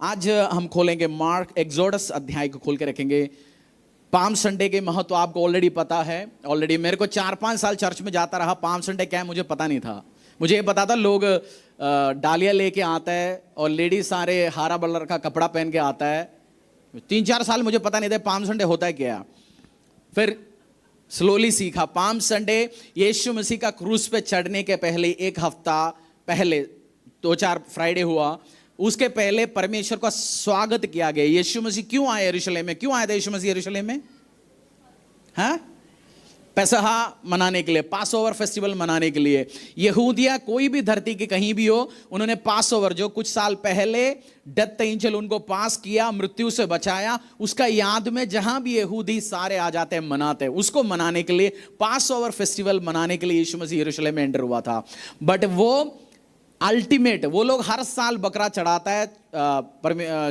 आज हम खोलेंगे मार्क एक्सोडस अध्याय को खोल के रखेंगे। पाम संडे के महत्व आपको ऑलरेडी पता है। ऑलरेडी मेरे को 4-5 साल चर्च में जाता रहा, पाम संडे क्या है मुझे पता नहीं था। मुझे ये पता था लोग डालिया लेके आता है और लेडीज सारे हरा बलर का कपड़ा पहन के आता है। 3-4 साल मुझे पता नहीं था पाम संडे होता है क्या। फिर स्लोली सीखा। पाम संडे यीशु मसीह का क्रूस पे चढ़ने के पहले एक हफ्ता पहले 2-4 फ्राइडे हुआ, उसके पहले परमेश्वर का स्वागत किया गया। यीशु मसीह क्यों आए यरूशलेम में? क्यों आया था यीशु मसीह यरूशलेम में? हाँ, पेसहा मनाने के लिए, पास ओवर फेस्टिवल मनाने के लिए। यहूदिया कोई भी धरती के कहीं भी हो, उन्होंने पास ओवर जो कुछ साल पहले डेथ एंजल उनको पास किया, मृत्यु से बचाया, उसका याद में जहां भी यहूदी सारे आ जाते हैं मनाते हैं। उसको मनाने के लिए, पास ओवर फेस्टिवल मनाने के लिए यीशु मसीह यरूशलेम में एंटर हुआ था। बट वो अल्टीमेट, वो लोग हर साल बकरा चढ़ाता है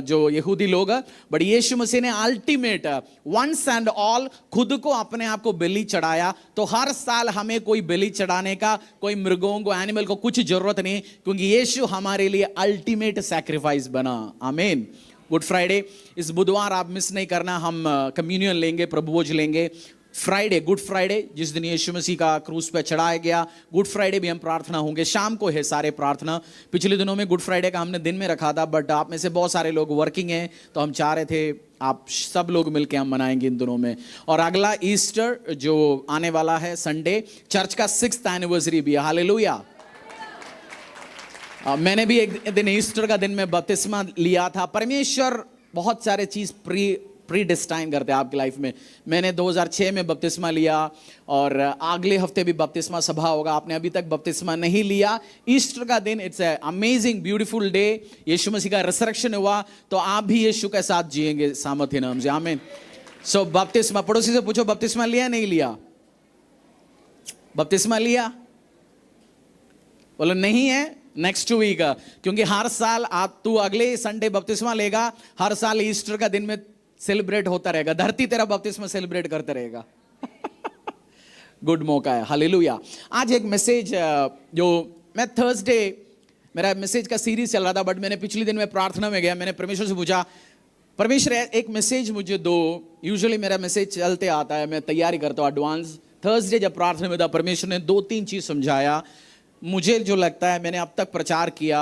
जो यहूदी लोग, बट यीशु मसीह ने अल्टीमेट वंस एंड ऑल खुद को अपने आप को बलि चढ़ाया। तो हर साल हमें कोई बलि चढ़ाने का, कोई मृगों को, एनिमल को कुछ जरूरत नहीं, क्योंकि यीशु हमारे लिए अल्टीमेट सैक्रिफाइस बना। आमीन। गुड फ्राइडे इस बुधवार आप मिस नहीं करना। हम कम्युनियन लेंगे, प्रभु भोज लेंगे। फ्राइडे, गुड फ्राइडे, जिस दिन यीशु मसीह का क्रूस पे चढ़ाया गया, गुड फ्राइडे भी हम प्रार्थना होंगे। शाम को है सारे प्रार्थना। पिछले दिनों में गुड फ्राइडे का हमने दिन में रखा था, बट आप में से बहुत सारे लोग वर्किंग हैं, तो हम चाह रहे थे आप सब लोग मिलके हम मनाएंगे इन दिनों में। और अगला ईस्टर जो आने वाला है संडे, चर्च का 6th एनिवर्सरी भी है। हालेलुया। मैंने भी एक दिन ईस्टर का दिन में बपतिस्मा लिया था। परमेश्वर बहुत सारे चीज प्री डिस्टाइन करते हैं आपकी लाइफ में। मैंने 2006 में बपतिस्मा लिया और अगले हफ्ते भी बपतिस्मा सभा होगा। आपने अभी तक बपतिस्मा नहीं लिया, ईस्टर का दिन it's a amazing beautiful day. Yeshu Masih का रिसरेक्शन हुआ, तो आप भी यीशु के साथ जिएंगे सामर्थ्य नाम से। आमीन। सो बपतिस्मा, पड़ोसी से पूछो बपतिस्मा लिया नहीं लिया? बपतिस्मा लिया? बोलो नहीं है, नेक्स्ट वीक, क्योंकि हर साल तू अगले संडे बपतिस्मा लेगा, हर साल ईस्टर का दिन में सेलिब्रेट होता रहेगा। धरती तेरा बपतिस्मा सेलिब्रेट करते रहेगा। गुड मौका है। हालेलुया। आज एक मैसेज जो मैं थर्सडे, मेरा मैसेज का सीरीज चल रहा था, बट मैंने पिछले दिन में प्रार्थना में गया, मैंने परमेश्वर से पूछा, परमेश्वर एक मैसेज मुझे दो। यूजुअली मेरा मैसेज चलते आता है, मैं तैयारी करता हूँ एडवांस। थर्सडे जब प्रार्थना में था, परमेश्वर ने 2-3 चीज समझाया मुझे, जो लगता है मैंने अब तक प्रचार किया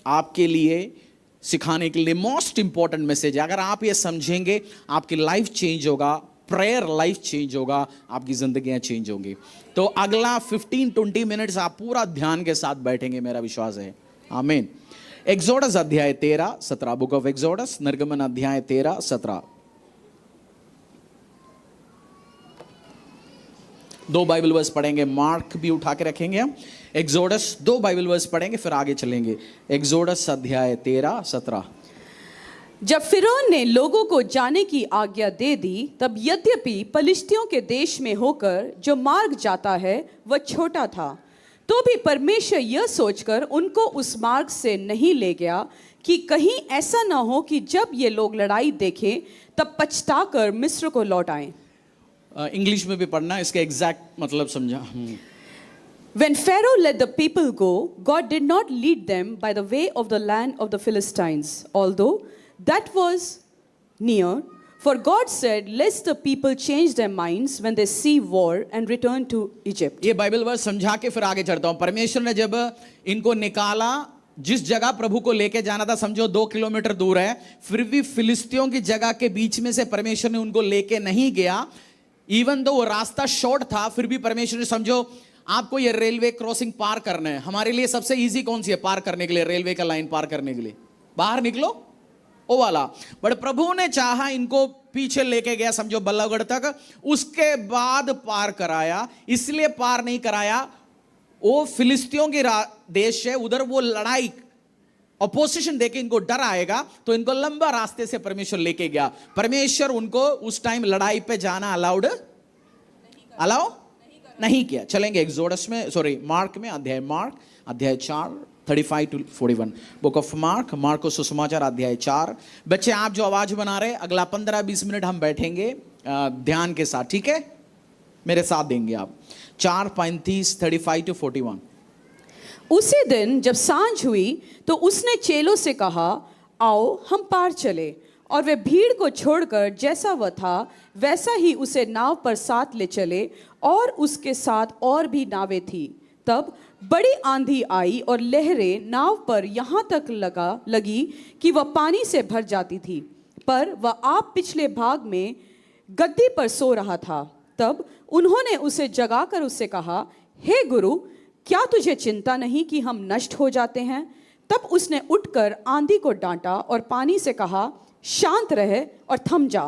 आपके लिए, सिखाने के लिए। मोस्ट इंपॉर्टेंट मैसेज है। अगर आप ये समझेंगे, आपकी लाइफ चेंज होगा, प्रेयर लाइफ चेंज होगा, आपकी जिंदगियां चेंज होंगी। तो अगला 15-20 मिनट्स आप पूरा ध्यान के साथ बैठेंगे, मेरा विश्वास है। आमीन। एक्सोडस अध्याय 13-17, बुक ऑफ एक्सोडस, निर्गमन अध्याय 13-17। 2 बाइबल वर्स पढ़ेंगे, मार्क भी उठा के रखेंगे हम। एक्सोडस 2 बाइबल वर्स पढ़ेंगे, फिर आगे चलेंगे। एक्सोडस अध्याय 13-17। जब फिरौन ने लोगों को जाने की आज्ञा दे दी, तब यद्यपि पलिश्तियों के देश में होकर जो मार्ग जाता है वह छोटा था, तो भी परमेश्वर यह सोचकर उनको उस मार्ग से नहीं ले गया कि कहीं ऐसा ना हो कि जब ये लोग लड़ाई देखें तब पछताकर मिस्र को लौट आएं। इंग्लिश में भी पढ़ना, इसका एग्जैक्ट मतलब समझा। When Pharaoh let the people go, God did not lead them by the way of the land of the Philistines, although that was near. For God said, lest the people change their minds when they see war and return to Egypt. ये Bible verse समझा के फिर आगे चढ़ता हूँ। परमेश्वर ने जब इनको निकाला, जिस जगह प्रभु को लेके जाना था, समझो 2 किलोमीटर दूर है, फिर भी फिलिस्तियों की जगह के बीच में से परमेश्वर ने उनको लेके नहीं गया। इवन दो वो रास्ता शॉर्ट था, फिर भी परमेश्वर ने, समझो आपको ये रेलवे क्रॉसिंग पार करना है, हमारे लिए सबसे इजी कौन सी है पार करने के लिए? रेलवे का लाइन पार करने के लिए बाहर निकलो, ओ वाला। बट प्रभु ने चाहा इनको पीछे लेके गया, समझो बल्लभगढ़ तक, उसके बाद पार कराया। इसलिए पार नहीं कराया, वो फिलिस्तियों की देश है, उधर वो लड़ाई अपोजिशन देके इनको डर आएगा, तो इनको लंबा रास्ते से परमेश्वर लेके गया। परमेश्वर उनको उस टाइम लड़ाई पे जाना अलाउ नहीं किया। चलेंगे एक्सोडस में, सॉरी मार्क में, अध्याय 4:35-41। बुक ऑफ मार्क को सुसमाचार अध्याय 4। बच्चे आप जो आवाज बना रहे, अगला 15-20 मिनट हम बैठेंगे ध्यान के साथ, ठीक है? मेरे साथ देंगे आप। 4:35-35-41। उसी दिन जब सांझ हुई तो उसने चेलों से कहा, आओ हम पार चले। और वे भीड़ को छोड़कर जैसा वह था वैसा ही उसे नाव पर साथ ले चले, और उसके साथ और भी नावें थी। तब बड़ी आंधी आई और लहरें नाव पर यहाँ तक लगी कि वह पानी से भर जाती थी, पर वह आप पिछले भाग में गद्दी पर सो रहा था। तब उन्होंने उसे जगाकर उससे कहा, हे गुरु, क्या तुझे चिंता नहीं कि हम नष्ट हो जाते हैं? तब उसने उठकर आंधी को डांटा और पानी से कहा, शांत रहे और थम जा।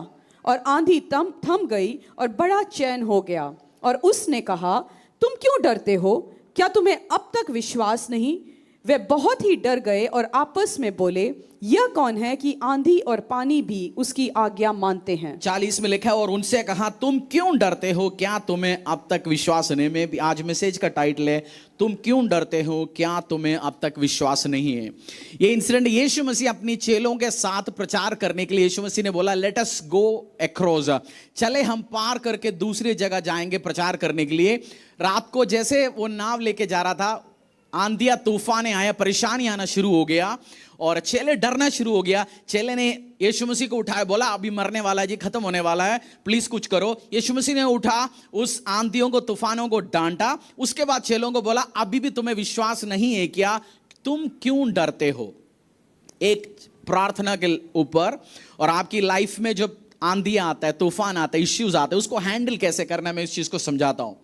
और आंधी थम गई और बड़ा चैन हो गया। और उसने कहा, तुम क्यों डरते हो? क्या तुम्हें अब तक विश्वास नहीं? वे बहुत ही डर गए और आपस में बोले, यह कौन है कि आंधी और पानी भी उसकी आज्ञा मानते हैं। 40 में लिखा है, और उनसे कहा, तुम क्यों डरते हो? क्या तुम्हें अब तक विश्वास नहीं? में आज मैसेज का टाइटल है, तुम क्यों डरते हो? क्या तुम्हें अब तक विश्वास नहीं है? ये इंसिडेंट यीशु मसीह अपनी चेलों के साथ प्रचार करने के लिए, यीशु मसीह ने बोला, लेट अस गो अक्रॉस, चले हम पार करके दूसरी जगह जाएंगे प्रचार करने के लिए। रात को जैसे वो नाव लेके जा रहा था, आंधिया तूफाने आया, परेशानी आना शुरू हो गया और चेले डरना शुरू हो गया। चेले ने यीशु मसीह को उठाया, बोला अभी मरने वाला है जी, खत्म होने वाला है, प्लीज कुछ करो। यीशु मसीह ने उठा, उस आंधियों को, तूफानों को डांटा। उसके बाद चेलों को बोला, अभी भी तुम्हें विश्वास नहीं है क्या? तुम क्यों डरते हो? एक प्रार्थना के ऊपर, और आपकी लाइफ में जब आंधियां आता है, तूफान आता है, इश्यूज आते हैं, उसको हैंडल कैसे करना है, मैं इस चीज को समझाता हूं।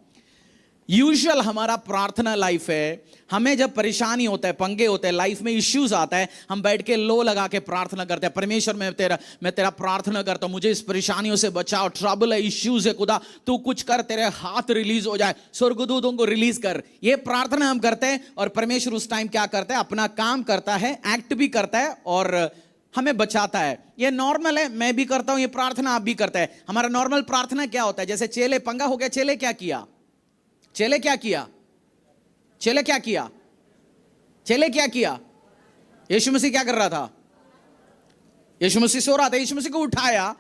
यूजुअल हमारा प्रार्थना लाइफ है, हमें जब परेशानी होता है, पंगे होते हैं, लाइफ में इश्यूज आता है, हम बैठ के लो लगा के प्रार्थना करते हैं, परमेश्वर मैं तेरा प्रार्थना करता हूं, मुझे इस परेशानियों से बचाओ, ट्रबल है, इश्यूज है, खुदा तू कुछ कर, तेरे हाथ रिलीज हो जाए, स्वर्गदूतों को रिलीज कर। ये प्रार्थना हम करते हैं और परमेश्वर उस टाइम क्या करता है? अपना काम करता है, एक्ट भी करता है और हमें बचाता है। ये नॉर्मल है, मैं भी करता हूं ये प्रार्थना, आप भी करते हैं। हमारा नॉर्मल प्रार्थना क्या होता है? जैसे चेले, पंगा हो गया, चेले क्या किया? चेले क्या किया? चेले क्या किया? चेले क्या किया? यीशु मसीह क्या कर रहा था? यीशु मसीह सो रहा था, यीशु मसीह को उठाया।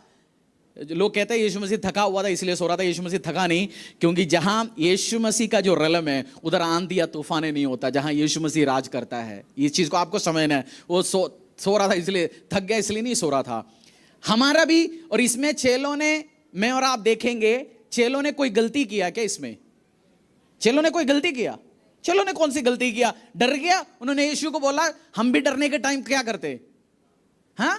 लोग कहते हैं यीशु मसीह थका हुआ था इसलिए सो रहा था। यीशु मसीह थका नहीं, क्योंकि जहां यीशु मसीह का जो रलम है उधर आंधी या तूफाने नहीं होता। जहां यीशु मसीह राज करता है, इस चीज को आपको समझना है। वो सो रहा था इसलिए, थक गया इसलिए नहीं सो रहा था। हमारा भी, और इसमें चेलों ने, मैं और आप देखेंगे, चेलों ने कोई गलती किया क्या? इसमें चेलों ने कोई गलती किया? चेलों ने कौन सी गलती किया? डर गया। उन्होंने यीशु को बोला, हम भी डरने के टाइम क्या करते? हाँ,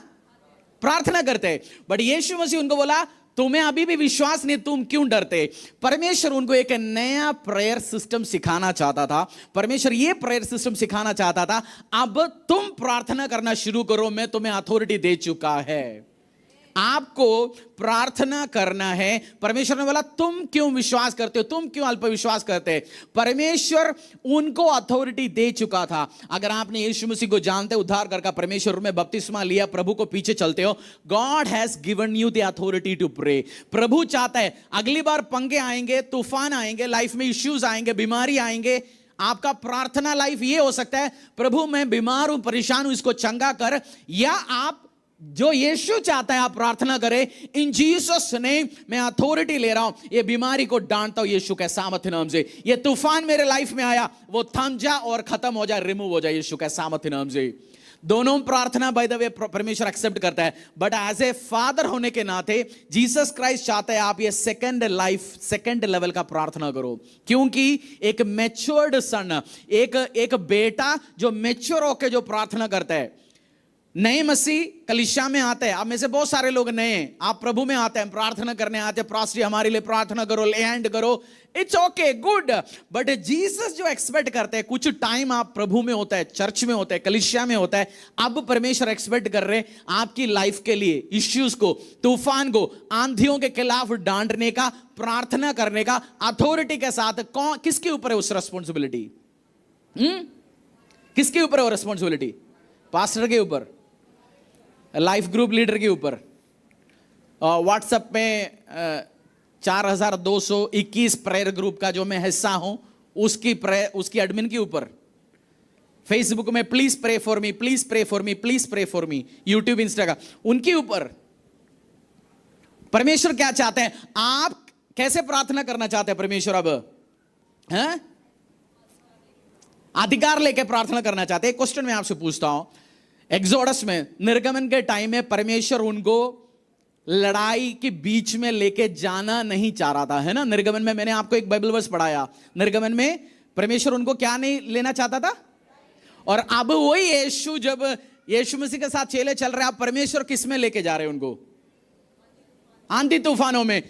प्रार्थना करते। बट यीशु मसीह उनको बोला, तुम्हें अभी भी विश्वास नहीं, तुम क्यों डरते? परमेश्वर उनको एक नया प्रेयर सिस्टम सिखाना चाहता था। परमेश्वर ये प्रेयर सिस्टम सिखाना चाहता था, अब तुम प्रार्थना करना शुरू करो, मैं तुम्हें अथॉरिटी दे चुका है, आपको प्रार्थना करना है। परमेश्वर ने बोला, तुम क्यों विश्वास करते हो? तुम क्यों अल्प विश्वास करते हैं? परमेश्वर उनको अथॉरिटी दे चुका था। अगर आपने यीशु मसीह को जानते, उद्धार करके परमेश्वर में बपतिस्मा लिया, प्रभु को पीछे चलते हो, God has given you the authority to pray. प्रभु चाहता है अगली बार पंगे आएंगे, तूफान आएंगे, लाइफ में इश्यूज आएंगे, बीमारी आएंगे, आपका प्रार्थना लाइफ ये हो सकता है, प्रभु मैं बीमार हूं, परेशान हूं, इसको चंगा कर। या आप जो यीशु चाहता है आप प्रार्थना करें, इन जीसस नेम मैं अथॉरिटी ले रहा हूं, ये बीमारी को डांटता हूं यीशु के सामर्थ्य नाम से। ये तूफान मेरे लाइफ में आया, वो थम जा और खत्म हो जाए, रिमूव हो जाए यीशु के सामर्थ्य नाम से। दोनों प्रार्थना बाय द वे परमेश्वर एक्सेप्ट करता है, बट एज ए फादर होने के नाते जीसस क्राइस्ट चाहता है आप ये सेकंड लाइफ, सेकंड लेवल का प्रार्थना करो। क्योंकि एक मैच्योर्ड सन, एक बेटा जो मैच्योर होकर जो प्रार्थना करता है, नए मसीह कलीसिया में आते हैं। आप में से बहुत सारे लोग नए हैं, आप प्रभु में आते हैं, प्रार्थना करने आते हैं, पास्टर हमारे लिए प्रार्थना करो, ले हैंड करो, it's okay, good. But Jesus जो एक्सपेक्ट करते हैं, कुछ टाइम आप प्रभु में होता है, चर्च में होता है, कलीसिया में होता है, अब परमेश्वर एक्सपेक्ट कर रहे हैं आपकी लाइफ के लिए इश्यूज को, तूफान को, आंधियों के खिलाफ डांटने का, प्रार्थना करने का अथॉरिटी के साथ। कौन, किसके ऊपर है उस रिस्पॉन्सिबिलिटी? किसके ऊपर है वो रिस्पॉन्सिबिलिटी? पास्टर के ऊपर, लाइफ ग्रुप लीडर के ऊपर, व्हाट्सएप में 4221 प्रेयर ग्रुप का जो मैं हिस्सा हूं उसकी एडमिन के ऊपर, फेसबुक में please pray for me, please pray for me, please pray for me, YouTube, Instagram, उनके ऊपर। परमेश्वर क्या चाहते हैं? आप कैसे प्रार्थना करना चाहते हैं परमेश्वर? अब हैं, अधिकार लेके प्रार्थना करना चाहते हैं। क्वेश्चन मैं आपसे पूछता हूं, एक्सोडस में, निर्गमन के टाइम में परमेश्वर उनको लड़ाई के बीच में लेके जाना नहीं चाह रहा था, है ना। निर्गमन में मैंने आपको एक बाइबल वर्स पढ़ाया, निर्गमन में परमेश्वर उनको क्या नहीं लेना चाहता था। और अब वही यीशु, जब यीशु मसीह के साथ चेले चल रहे हैं, आप परमेश्वर किस में लेके जा रहे हैं उनको? आंधी तूफानों में।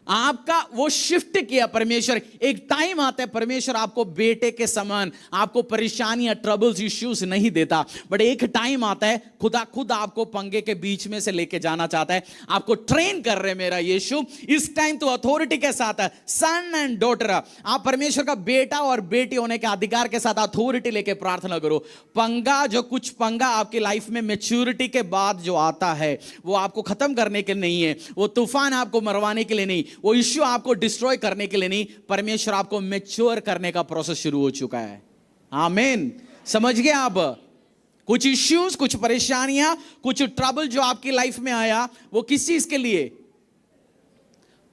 आपका वो शिफ्ट किया परमेश्वर। एक टाइम आता है परमेश्वर आपको बेटे के समान, आपको परेशानियां, ट्रबल्स, इश्यूज नहीं देता, बट एक टाइम आता है खुदा खुद आपको पंगे के बीच में से लेके जाना चाहता है। आपको ट्रेन कर रहे मेरा यीशु। इस टाइम तो अथॉरिटी के साथ है, सन एंड डॉटर। आप परमेश्वर का बेटा और बेटी होने के अधिकार के साथ अथॉरिटी लेके प्रार्थना करो। पंगा, जो कुछ पंगा आपकी लाइफ में मैच्योरिटी के बाद जो आता है, वो आपको खत्म करने के लिए नहीं है, वो तूफान आपको मरवाने के लिए नहीं, वो इश्यू आपको डिस्ट्रॉय करने के लिए नहीं। परमेश्वर आपको मैच्योर करने का प्रोसेस शुरू हो चुका है। आमीन। समझ गए आप? कुछ इश्यूज, कुछ परेशानियां, कुछ ट्रबल जो आपकी लाइफ में आया, वो किस चीज के लिए?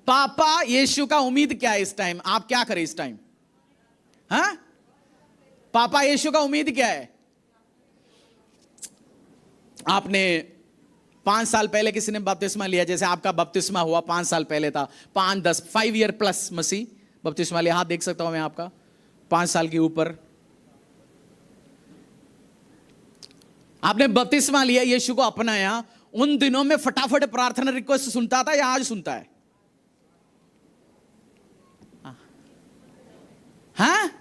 पापा यीशु का उम्मीद क्या है इस टाइम? आप क्या करें इस टाइम? हाँ, पापा यीशु का उम्मीद क्या है? आपने 5 साल पहले किसी ने बपतिस्मा लिया, जैसे आपका बपतिस्मा हुआ 5 साल पहले था, 5, 10, 5 ईयर प्लस मसीह बपतिस्मा लिया। हाथ देख सकता हूं मैं आपका, 5 साल के ऊपर आपने बपतिस्मा लिया, यीशु को अपनाया। उन दिनों में फटाफट प्रार्थना रिक्वेस्ट सुनता था या आज सुनता है? हाँ,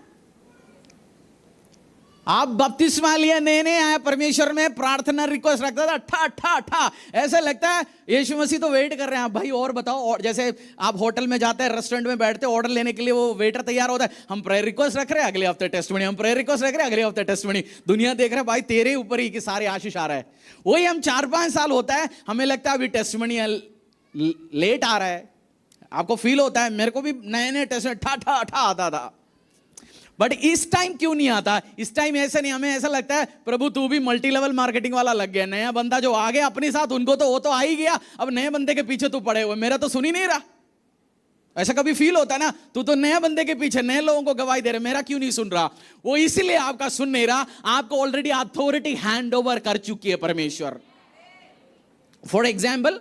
आप बपतिस्मा लिया, नए नए आया, परमेश्वर में प्रार्थना रिक्वेस्ट रखता था, अट्ठा अट्ठा अट्ठा। ऐसे लगता है यीशु मसीह तो वेट कर रहे हैं, भाई और बताओ। और जैसे आप होटल में जाते हैं, रेस्टोरेंट में बैठते हैं, ऑर्डर लेने के लिए वो वेटर तैयार होता है, हम प्रेयर रिक्वेस्ट रख रहे हैं, अगले हफ्ते टेस्टमनी, हम प्रेयर रिक्वेस्ट रख रहे हैं, अगले हफ्ते टेस्टमनी। दुनिया देख रहा है भाई तेरे ऊपर ही कि सारे आशीष आ रहा है। वही हम 4-5 साल होता है, हमें लगता है अभी टेस्टमनी लेट आ रहा है। आपको फील होता है, मेरे को भी नए नए टेस्टमनी ठा ठा ठा आता था, बट इस टाइम क्यों नहीं आता? इस टाइम ऐसा नहीं, हमें ऐसा लगता है प्रभु तू भी मल्टी लेवल मार्केटिंग वाला लग गया। नया बंदा जो आ गया अपने साथ, उनको तो वो तो आ ही गया, अब नए बंदे के पीछे तू पड़े हुए, मेरा तो सुन ही नहीं रहा। ऐसा कभी फील होता है ना, तू तो नए बंदे के पीछे नए लोगों को गवाही दे रहे, मेरा क्यों नहीं सुन रहा? वो इसलिए आपका सुन नहीं रहा, आपको ऑलरेडी अथॉरिटी हैंड ओवर कर चुकी है परमेश्वर। फॉर एग्जाम्पल,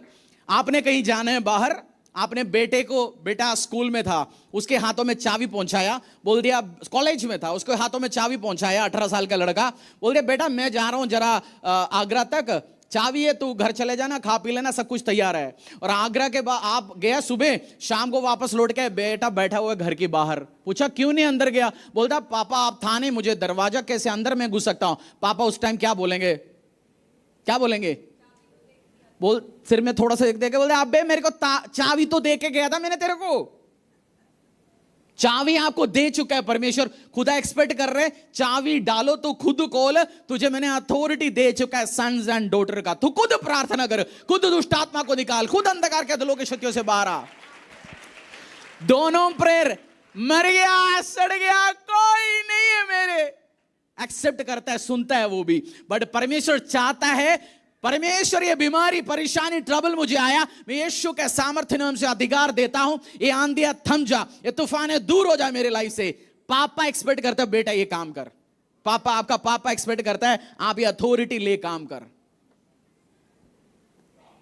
आपने कहीं जाना है बाहर, आपने बेटे को, बेटा स्कूल में था, उसके हाथों में चाबी पहुंचाया, बोल दिया, कॉलेज में था, उसके हाथों में चाबी पहुंचाया, 18 साल का लड़का, बोल दिया बेटा मैं जा रहा हूं जरा आगरा तक, चाबी है, तू घर चले जाना, खा पी लेना, सब कुछ तैयार है। और आगरा के बाद आप गया सुबह, शाम को वापस लौट के बेटा बैठा हुआ घर के बाहर। पूछा क्यों नहीं अंदर गया? बोलता पापा आप था नहीं, मुझे दरवाजा कैसे अंदर मैं घुस सकता हूं? पापा उस टाइम क्या बोलेंगे? क्या बोलेंगे? बोल, सिर में थोड़ा सा देके बोलते अबे मेरे को चाबी तो दे के गया था मैंने तेरे को। चाबी आपको दे चुका है परमेश्वर, खुदा एक्सपेक्ट कर रहे, चाबी डालो तो खुद खोल, तुझे मैंने अथॉरिटी दे चुका है सन्स एंड डॉटर का। तू खुद प्रार्थना कर, खुद दुष्ट आत्मा को निकाल, खुद अंधकार के दलों की शक्तियों से बाहर आ। दोनों प्रेयर, मर गया सड़ गया कोई नहीं है मेरे, एक्सेप्ट करता है, सुनता है वो भी। बट परमेश्वर चाहता है, परमेश्वर ये बीमारी, परेशानी, ट्रबल मुझे आया, मैं यीशु के सामर्थ्य नाम से अधिकार देता हूं, ये आंधियां थम जा, ये तूफानें दूर हो जा मेरे लाइफ से। पापा एक्सपेक्ट करता है बेटा ये काम कर, पापा, आपका पापा एक्सपेक्ट करता है आप ये अथॉरिटी ले काम कर।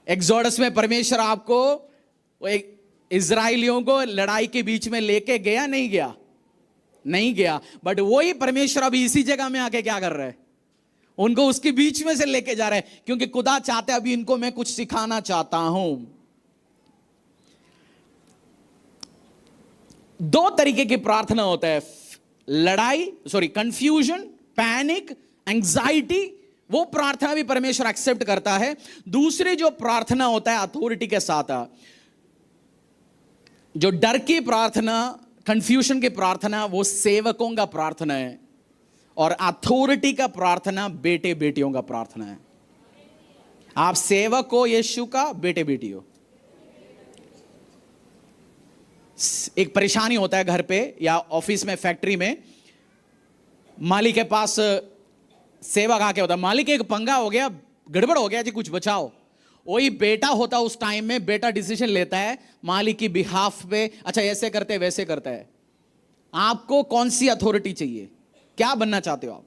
एक्सोडस में परमेश्वर आपको इजराइलियों को लड़ाई के बीच में लेके गया, नहीं गया? नहीं गया। बट वही परमेश्वर अभी इसी जगह में आके क्या कर रहा है? उनको उसके बीच में से लेके जा रहे हैं, क्योंकि खुदा चाहते हैं अभी इनको मैं कुछ सिखाना चाहता हूं। 2 तरीके की प्रार्थना होता है, कंफ्यूजन, पैनिक, एंजाइटी, वो प्रार्थना भी परमेश्वर एक्सेप्ट करता है। दूसरी जो प्रार्थना होता है अथॉरिटी के साथ, जो डर की प्रार्थना, कंफ्यूजन की प्रार्थना, वो सेवकों का प्रार्थना है, और अथॉरिटी का प्रार्थना बेटे बेटियों का प्रार्थना है। आप सेवक हो यीशु का, बेटे बेटी हो। एक परेशानी होता है घर पे या ऑफिस में, फैक्ट्री में, मालिक के पास सेवक आके होता है, मालिक एक पंगा हो गया, गड़बड़ हो गया जी, कुछ बचाओ। वही बेटा होता उस टाइम में, बेटा डिसीजन लेता है मालिक की बिहाफ पे, अच्छा ऐसे करते वैसे करता है। आपको कौन सी अथॉरिटी चाहिए? क्या बनना चाहते हो आप?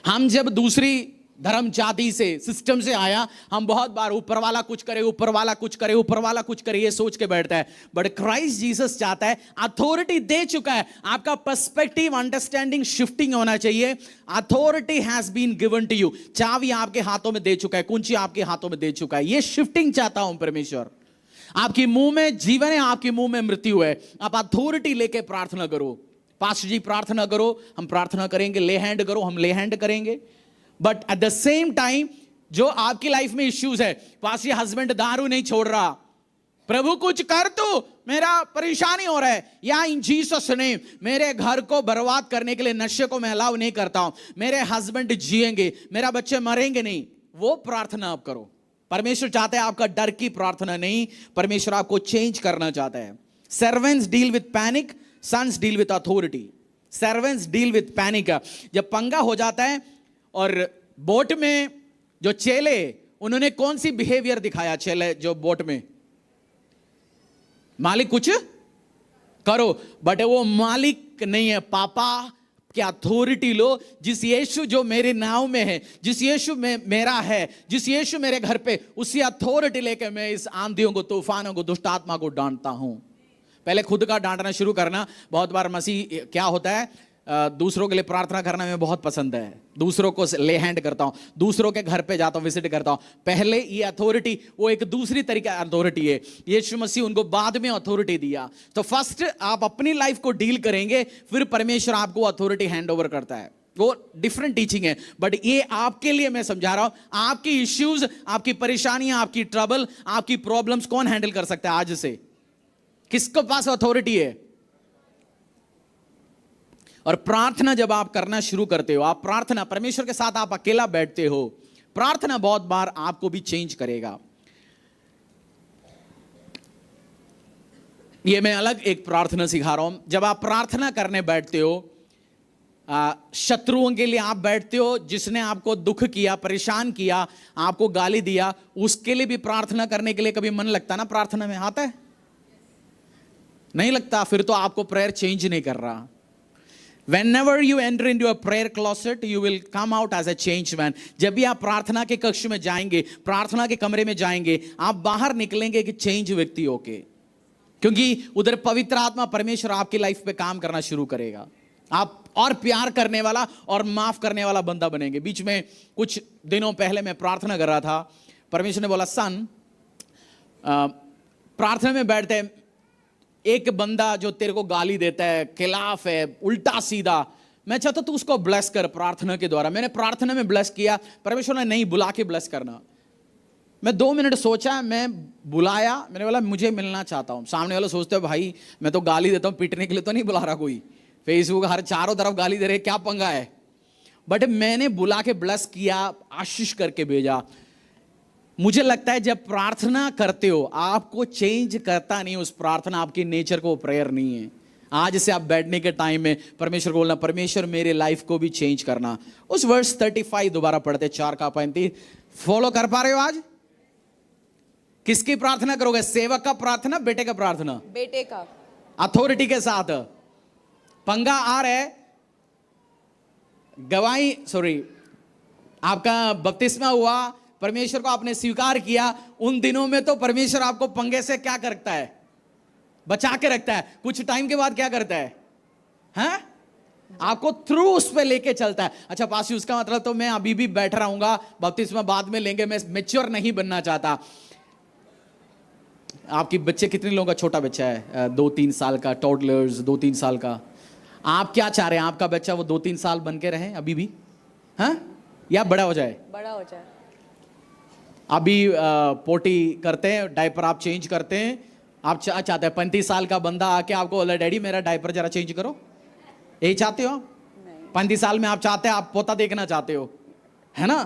हम जब दूसरी धर्म जाति से सिस्टम से आया, हम बहुत बार ऊपर वाला कुछ करे, ऊपर वाला कुछ करे, ऊपर वाला कुछ करे, ये सोच के बैठता है। बट क्राइस्ट जीसस चाहता है, अथॉरिटी दे चुका है, आपका पर्सपेक्टिव अंडरस्टैंडिंग शिफ्टिंग होना चाहिए। Authority has been given to you, चाबी आपके हाथों में दे चुका है, कुंजी आपके हाथों में दे चुका है। ये शिफ्टिंग चाहता हूं परमेश्वर। आपके मुंह में जीवन है, आपके मुंह में मृत्यु है। आप अथॉरिटी लेके प्रार्थना करो। पास्टर जी प्रार्थना करो, हम प्रार्थना करेंगे। ले हैंड करो, हम ले हैंड करेंगे। But at the same time जो आपकी लाइफ में इश्यूज है, पास ये हस्बैंड दारू नहीं छोड़ रहा, प्रभु कुछ कर, तू मेरा परेशानी हो रहा है, या इन जीसस नेम मेरे घर को बर्बाद करने के लिए नशे को मैं अलाउ नहीं करता हूं, मेरे हस्बैंड जिएंगे, मेरा बच्चे मरेंगे नहीं, वो प्रार्थना आप करो। परमेश्वर चाहता है आपका डर की प्रार्थना नहीं, परमेश्वर आपको चेंज करना चाहता है। Servants deal with panic, sons deal with authority. Servants deal with panic, जब पंगा हो जाता है, और बोट में जो चेले, उन्होंने कौन सी बिहेवियर दिखाया? चेले जो बोट में, मालिक कुछ करो, बट वो मालिक नहीं है, पापा की अथॉरिटी लो। जिस यीशु जो मेरे नाव में है, जिस यीशु में मेरा है, जिस यीशु मेरे घर पे, उसी अथॉरिटी लेके मैं इस आंधियों को, तूफानों को, दुष्ट आत्मा को डांटता हूं। पहले खुद का डांटना शुरू करना। बहुत बार मसीह क्या होता है, दूसरों के लिए प्रार्थना करना में बहुत पसंद है, दूसरों को ले हैंड करता हूं, दूसरों के घर पे जाता हूं, विजिट करता हूं। पहले ये अथॉरिटी, वो एक दूसरी तरीके अथॉरिटी है, यीशु मसीह उनको बाद में अथॉरिटी दिया। तो फर्स्ट आप अपनी लाइफ को डील करेंगे, फिर परमेश्वर आपको अथॉरिटी हैंड ओवर करता है। वो डिफरेंट टीचिंग है, बट ये आपके लिए मैं समझा रहा हूं। आपकी इश्यूज, आपकी परेशानियां, आपकी ट्रबल, आपकी प्रॉब्लम्स कौन हैंडल कर सकता है? आज से किसके पास अथॉरिटी है? और प्रार्थना जब आप करना शुरू करते हो, आप प्रार्थना परमेश्वर के साथ आप अकेला बैठते हो, प्रार्थना बहुत बार आपको भी चेंज करेगा। ये मैं अलग एक प्रार्थना सिखा रहा हूं। जब आप प्रार्थना करने बैठते हो, शत्रुओं के लिए आप बैठते हो, जिसने आपको दुख किया, परेशान किया, आपको गाली दिया, उसके लिए भी प्रार्थना करने के लिए कभी मन लगता ना? प्रार्थना में आता है? नहीं लगता? फिर तो आपको प्रेयर चेंज नहीं कर रहा। Whenever you enter into a prayer closet, you will come out as a changed man. जब भी आप प्रार्थना के कक्ष में जाएंगे, प्रार्थना के कमरे में जाएंगे, आप बाहर निकलेंगे कि चेंज व्यक्ति होके, क्योंकि उधर पवित्र आत्मा परमेश्वर आपकी लाइफ पे काम करना शुरू करेगा। आप और प्यार करने वाला और माफ करने वाला बंदा बनेंगे। बीच में कुछ दिनों पहले मैं प्रार्थना कर रहा था, परमेश्वर ने बोला, सन प्रार्थना में बैठते, एक बंदा जो तेरे को गाली देता है, खिलाफ है, उल्टा सीधा, मैं चाहता तू उसको ब्लेस कर प्रार्थना के द्वारा। मैंने प्रार्थना में ब्लेस किया, परमेश्वर ने नहीं, बुला के ब्लेस करना। मैं 2 मिनट सोचा, मैं बुलाया, मैंने बोला मुझे मिलना चाहता हूं। सामने वाला सोचते हो भाई मैं तो गाली देता हूं, पीटने के लिए तो नहीं बुला रहा कोई, फेसबुक हर चारों तरफ गाली दे रहे, क्या पंगा है? बट मैंने बुला के ब्लेस किया, आशीष करके भेजा। मुझे लगता है जब प्रार्थना करते हो, आपको चेंज करता नहीं उस प्रार्थना, आपकी नेचर को प्रेयर नहीं है। आज से आप बैठने के टाइम में परमेश्वर को बोलना, परमेश्वर मेरे लाइफ को भी चेंज करना। उस वर्ष 35 दोबारा पढ़ते, 4:35 फॉलो कर पा रहे हो? आज किसकी प्रार्थना करोगे? सेवक का प्रार्थना, बेटे का प्रार्थना? बेटे का। अथॉरिटी के साथ पंगा आ रहा है, गवाही आपका बपतिस्मा हुआ, परमेश्वर को आपने स्वीकार किया, उन दिनों में तो परमेश्वर आपको पंगे से क्या करता है? बचा के रखता है। कुछ टाइम के बाद क्या करता है? हैं? आपको थ्रू उस पे लेके चलता है। अच्छा पासी, उसका मतलब तो मैं अभी भी बैठ रहूंगा, बपतिस्मा बाद में लेंगे, मैं मैच्योर नहीं बनना चाहता। आपकी बच्चे कितने लोगों का छोटा बच्चा है? 2-3 साल का, टॉडलर्स 2-3 साल का। आप क्या चाह रहे हैं? आपका बच्चा वो 2-3 साल बन के रहे अभी भी, हाँ? या बड़ा हो जाए? बड़ा हो जाए। अभी पोटी करते हैं, डायपर आप चेंज करते हैं, आप चाहते हैं 35 साल का बंदा आके आपको बोला डैडी मेरा डायपर जरा चेंज करो, यही चाहते हो? 35 साल में आप चाहते हैं, आप पोता देखना चाहते हो, है ना?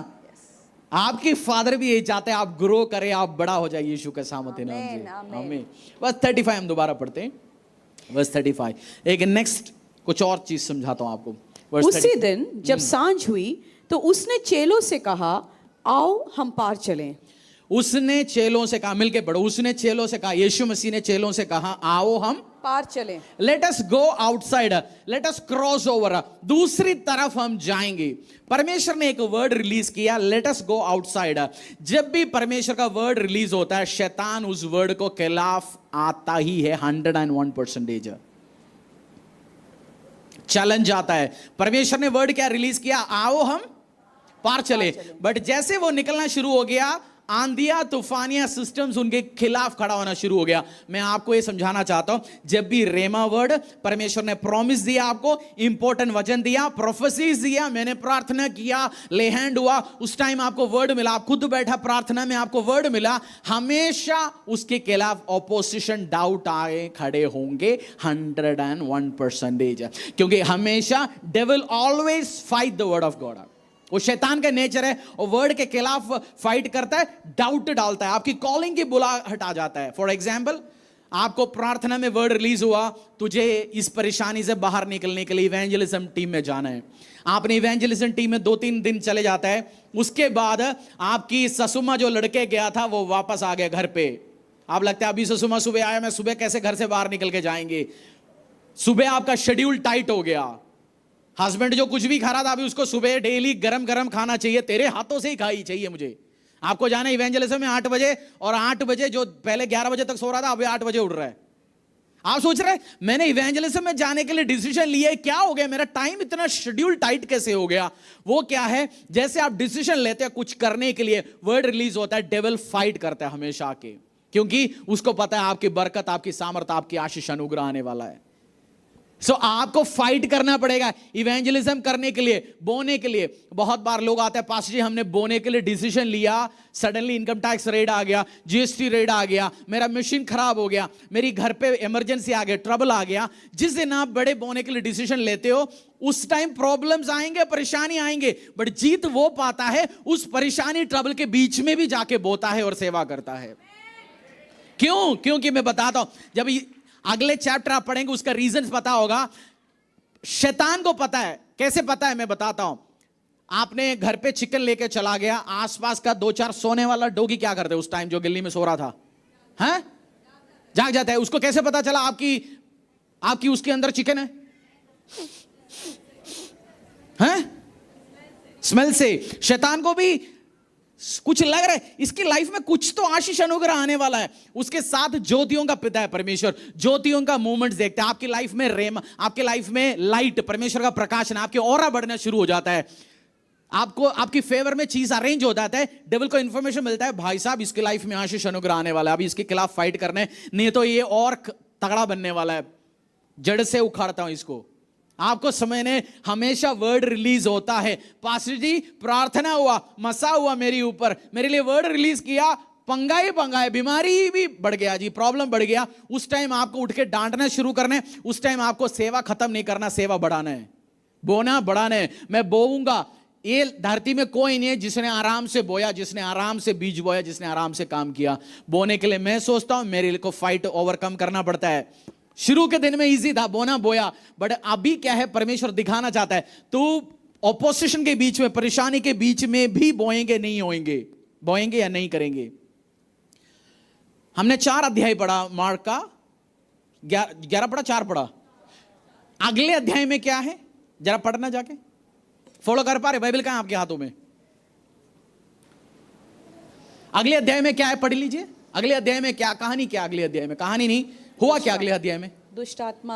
आपके फादर भी यही चाहते हैं, आप ग्रो करें, आप बड़ा हो जाए यीशु के सामर्थ्य नाम से। आमीन। बस 35 हम दोबारा पढ़ते हैं, बस 35। एक नेक्स्ट कुछ और चीज समझाता हूं आपको। उसी दिन जब सांझ हुई तो उसने चेलों से कहा, आओ हम पार चलें। उसने चेलों से कहा, मिलके पढ़ो, उसने चेलों से कहा, यीशु मसीह ने चेलों से कहा आओ हम पार चले। Let us go outside, let us cross over, दूसरी तरफ हम जाएंगे। परमेश्वर ने एक वर्ड रिलीज किया, लेट अस गो आउटसाइड। जब भी परमेश्वर का वर्ड रिलीज होता है, शैतान उस वर्ड को खिलाफ आता ही है 101%। चैलेंज आता है। परमेश्वर ने वर्ड क्या रिलीज किया, आओ हम पार चले। बट जैसे वो निकलना शुरू हो गया, आंधिया तूफानिया सिस्टम्स उनके खिलाफ खड़ा होना शुरू हो गया। मैं आपको यह समझाना चाहता हूं, जब भी रेमा वर्ड, परमेश्वर ने प्रॉमिस दिया, आपको इंपॉर्टेंट वचन दिया, प्रोफेसीज दिया, मैंने प्रार्थना किया, ले हैंड हुआ, उस टाइम आपको वर्ड मिला, आप खुद बैठा प्रार्थना में, आपको वर्ड मिला, हमेशा उसके खिलाफ ऑपोजिशन, डाउट आए खड़े होंगे 101%। क्योंकि हमेशा devil always fight the word of God. वो शैतान का नेचर है, और वर्ड के खिलाफ फाइट करता है, डाउट डालता है, आपकी कॉलिंग की बुलाहट आ जाता है। फॉर एग्जाम्पल, आपको प्रार्थना में वर्ड रिलीज हुआ, तुझे इस परेशानी से बाहर निकलने के लिए इवेंजलिज्म टीम में जाना है। आपने इवेंजलिज्म टीम में 2-3 दिन चले जाता है, उसके बाद आपकी ससुमा जो लड़के गया था वो वापस आ गया घर पे। आप लगता है अभी ससुमा सुबह आया, मैं सुबह कैसे घर से बाहर निकल के जाएंगे। सुबह आपका शेड्यूल टाइट हो गया। हस्बैंड जो कुछ भी खा रहा था, अभी उसको सुबह डेली गरम गरम खाना चाहिए, तेरे हाथों से ही खाई चाहिए मुझे। आपको जाना है इवेंजलिज्म में 8 बजे, और 8 बजे जो पहले 11 बजे तक सो रहा था, अभी 8 बजे उठ रहा है। आप सोच रहे हैं मैंने इवेंजलिज्म में जाने के लिए डिसीजन लिया, क्या हो गया, मेरा टाइम इतना शेड्यूल टाइट कैसे हो गया। वो क्या है, जैसे आप डिसीजन लेते हैं कुछ करने के लिए, वर्ड रिलीज होता है, डेविल फाइट करता है हमेशा आके, क्योंकि उसको पता है आपकी बरकत, आपकी सामर्थ, आपकी आशीष, अनुग्रह आने वाला है। सो आपको फाइट करना पड़ेगा इवेंजलिज्म करने के लिए, बोने के लिए। बहुत बार लोग आते हैं, पास्टर जी हमने बोने के लिए डिसीजन लिया, सडनली इनकम टैक्स रेड आ गया, जीएसटी रेड आ गया, मेरा मशीन खराब हो गया, मेरी घर पे इमरजेंसी आ गया, ट्रबल आ गया। जिस दिन आप बड़े बोने के लिए डिसीजन लेते हो, उस टाइम प्रॉब्लम्स आएंगे, परेशानी आएंगे, बट जीत वो पाता है उस परेशानी ट्रबल के बीच में भी जाके बोता है और सेवा करता है। क्यों? क्योंकि मैं बताता हूं, जब अगले चैप्टर आप पढ़ेंगे उसका रीजन पता होगा। शैतान को पता है, कैसे पता है मैं बताता हूं। आपने घर पे चिकन लेके चला गया, आसपास का 2-4 सोने वाला डोगी क्या करते उस टाइम जो गिल्ली में सो रहा था, हैं? जाग जाता है। उसको कैसे पता चला आपकी उसके अंदर चिकन है? हैं? स्मेल से। शैतान को भी कुछ लग रहा है, इसकी लाइफ में कुछ तो आशीष अनुग्रह आने वाला है। उसके साथ ज्योतियों का पिता है परमेश्वर, ज्योतियों का मूवमेंट देखते हैं। आपकी लाइफ में रेम, आपके लाइफ में लाइट, परमेश्वर का प्रकाशन, आपके ऑरा बढ़ना शुरू हो जाता है, आपको आपकी फेवर में चीज अरेंज हो जाता है। डेविल को इंफॉर्मेशन मिलता है, भाई साहब इसकी लाइफ में आशीष अनुग्रह आने वाला है, अभी इसके खिलाफ फाइट करने, नहीं तो ये और तगड़ा बनने वाला है, जड़ से उखाड़ता हूं इसको। आपको समझने, हमेशा वर्ड रिलीज होता है। पास्टर जी प्रार्थना हुआ, मसा हुआ मेरे ऊपर, मेरे लिए वर्ड रिलीज किया, पंगा ही पंगा है, बीमारी भी बढ़ गया जी, प्रॉब्लम बढ़ गया। उस टाइम आपको उठ के डांटना शुरू करना है। उस टाइम आपको सेवा खत्म नहीं करना, सेवा बढ़ाना है, बोना बढ़ाना है। मैं बोऊंगा, ये धरती में कोई नहीं है जिसने आराम से बोया, जिसने आराम से बीज बोया, जिसने आराम से काम किया। बोने के लिए मैं सोचता हूं मेरे को फाइट ओवरकम करना पड़ता है। शुरू के दिन में इजी था, बोना बोया, बट अभी क्या है, परमेश्वर दिखाना चाहता है तू ऑपोजिशन के बीच में, परेशानी के बीच में भी बोएंगे नहीं होएंगे, बोएंगे या नहीं करेंगे। हमने 4 अध्याय पढ़ा, मार्क का 11 पढ़ा, 4 पढ़ा। अगले अध्याय में क्या है, जरा पढ़ना जाके, फॉलो कर पा रहे? बाइबल कहां आपके हाथों में? अगले अध्याय में क्या है, पढ़ लीजिए। अगले अध्याय में क्या कहानी, क्या अगले अध्याय में कहानी नहीं हुआ, क्या अगले अध्याय में? दुष्ट आत्मा,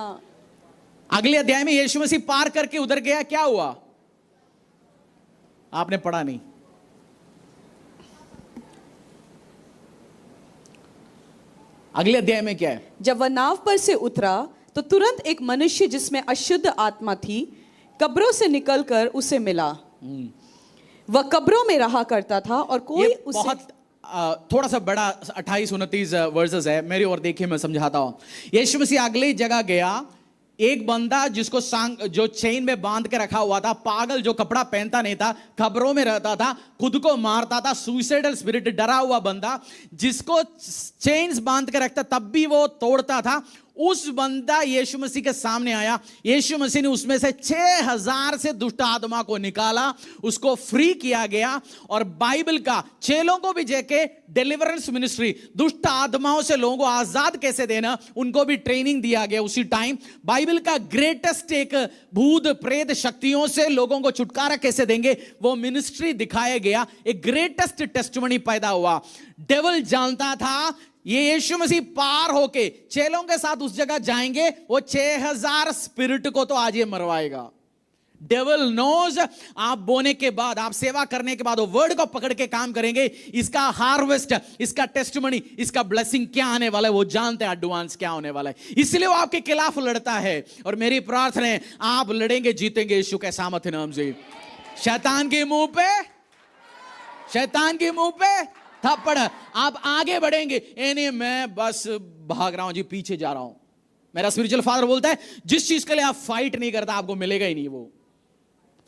अगले अध्याय में यीशु मसीह पार करके उधर गया, क्या हुआ? आपने पढ़ा नहीं। अगले अध्याय में क्या है? जब वह नाव पर से उतरा तो तुरंत एक मनुष्य जिसमें अशुद्ध आत्मा थी कब्रों से निकलकर उसे मिला। वह कब्रों में रहा करता था और कोई उसे, बहुत थोड़ा सा बड़ा 28-29 वर्सेस है, मेरी ओर देखिए, मैं समझाता हूं। यीशु मसीह अगली जगह गया, एक बंदा जिसको जो चेन में बांध के रखा हुआ था, पागल, जो कपड़ा पहनता नहीं था, खबरों में रहता था, खुद को मारता था, सुइसाइडल स्पिरिट, डरा हुआ बंदा, जिसको चेन्स बांध के रखता तब भी वो तोड़ता था। उस बंदा यीशु मसीह के सामने आया। यीशु मसीह ने उसमें से 6000 से दुष्ट आत्मा को निकाला, उसको फ्री किया गया, और बाइबल का चेलों को भी जेके डिलीवरेंस मिनिस्ट्री, दुष्ट आत्माओं से लोगों को आजाद कैसे देना, उनको भी ट्रेनिंग दिया गया उसी टाइम। बाइबल का ग्रेटेस्ट एक भूत प्रेत शक्तियों से लोगों को छुटकारा कैसे देंगे, वो मिनिस्ट्री दिखाया गया। एक ग्रेटेस्ट टेस्टिमनी पैदा हुआ। डेविल जानता था ये यीशु मसीह पार होके चेलों के साथ उस जगह जाएंगे, वो 6000 स्पिरिट को तो आज ये मरवाएगा। डेविल नोज आप बोने के बाद, आप सेवा करने के बाद वो वर्ड को पकड़ के काम करेंगे, इसका हार्वेस्ट, इसका टेस्टिमनी, इसका ब्लेसिंग क्या आने वाला है वो जानते हैं, एडवांस क्या होने वाला है। इसलिए वो आपके खिलाफ लड़ता है। और मेरी प्रार्थना है आप लड़ेंगे, जीतेंगे यीशु के सामर्थ्य नाम से। शैतान के मुंह पे, शैतान के मुंह पे थप्पड़। आप आगे बढ़ेंगे। नहीं मैं बस भाग रहा हूं जी, पीछे जा रहा हूं। मेरा स्पिरिचुअल फादर बोलता है जिस चीज के लिए आप फाइट नहीं करता आपको मिलेगा ही नहीं। वो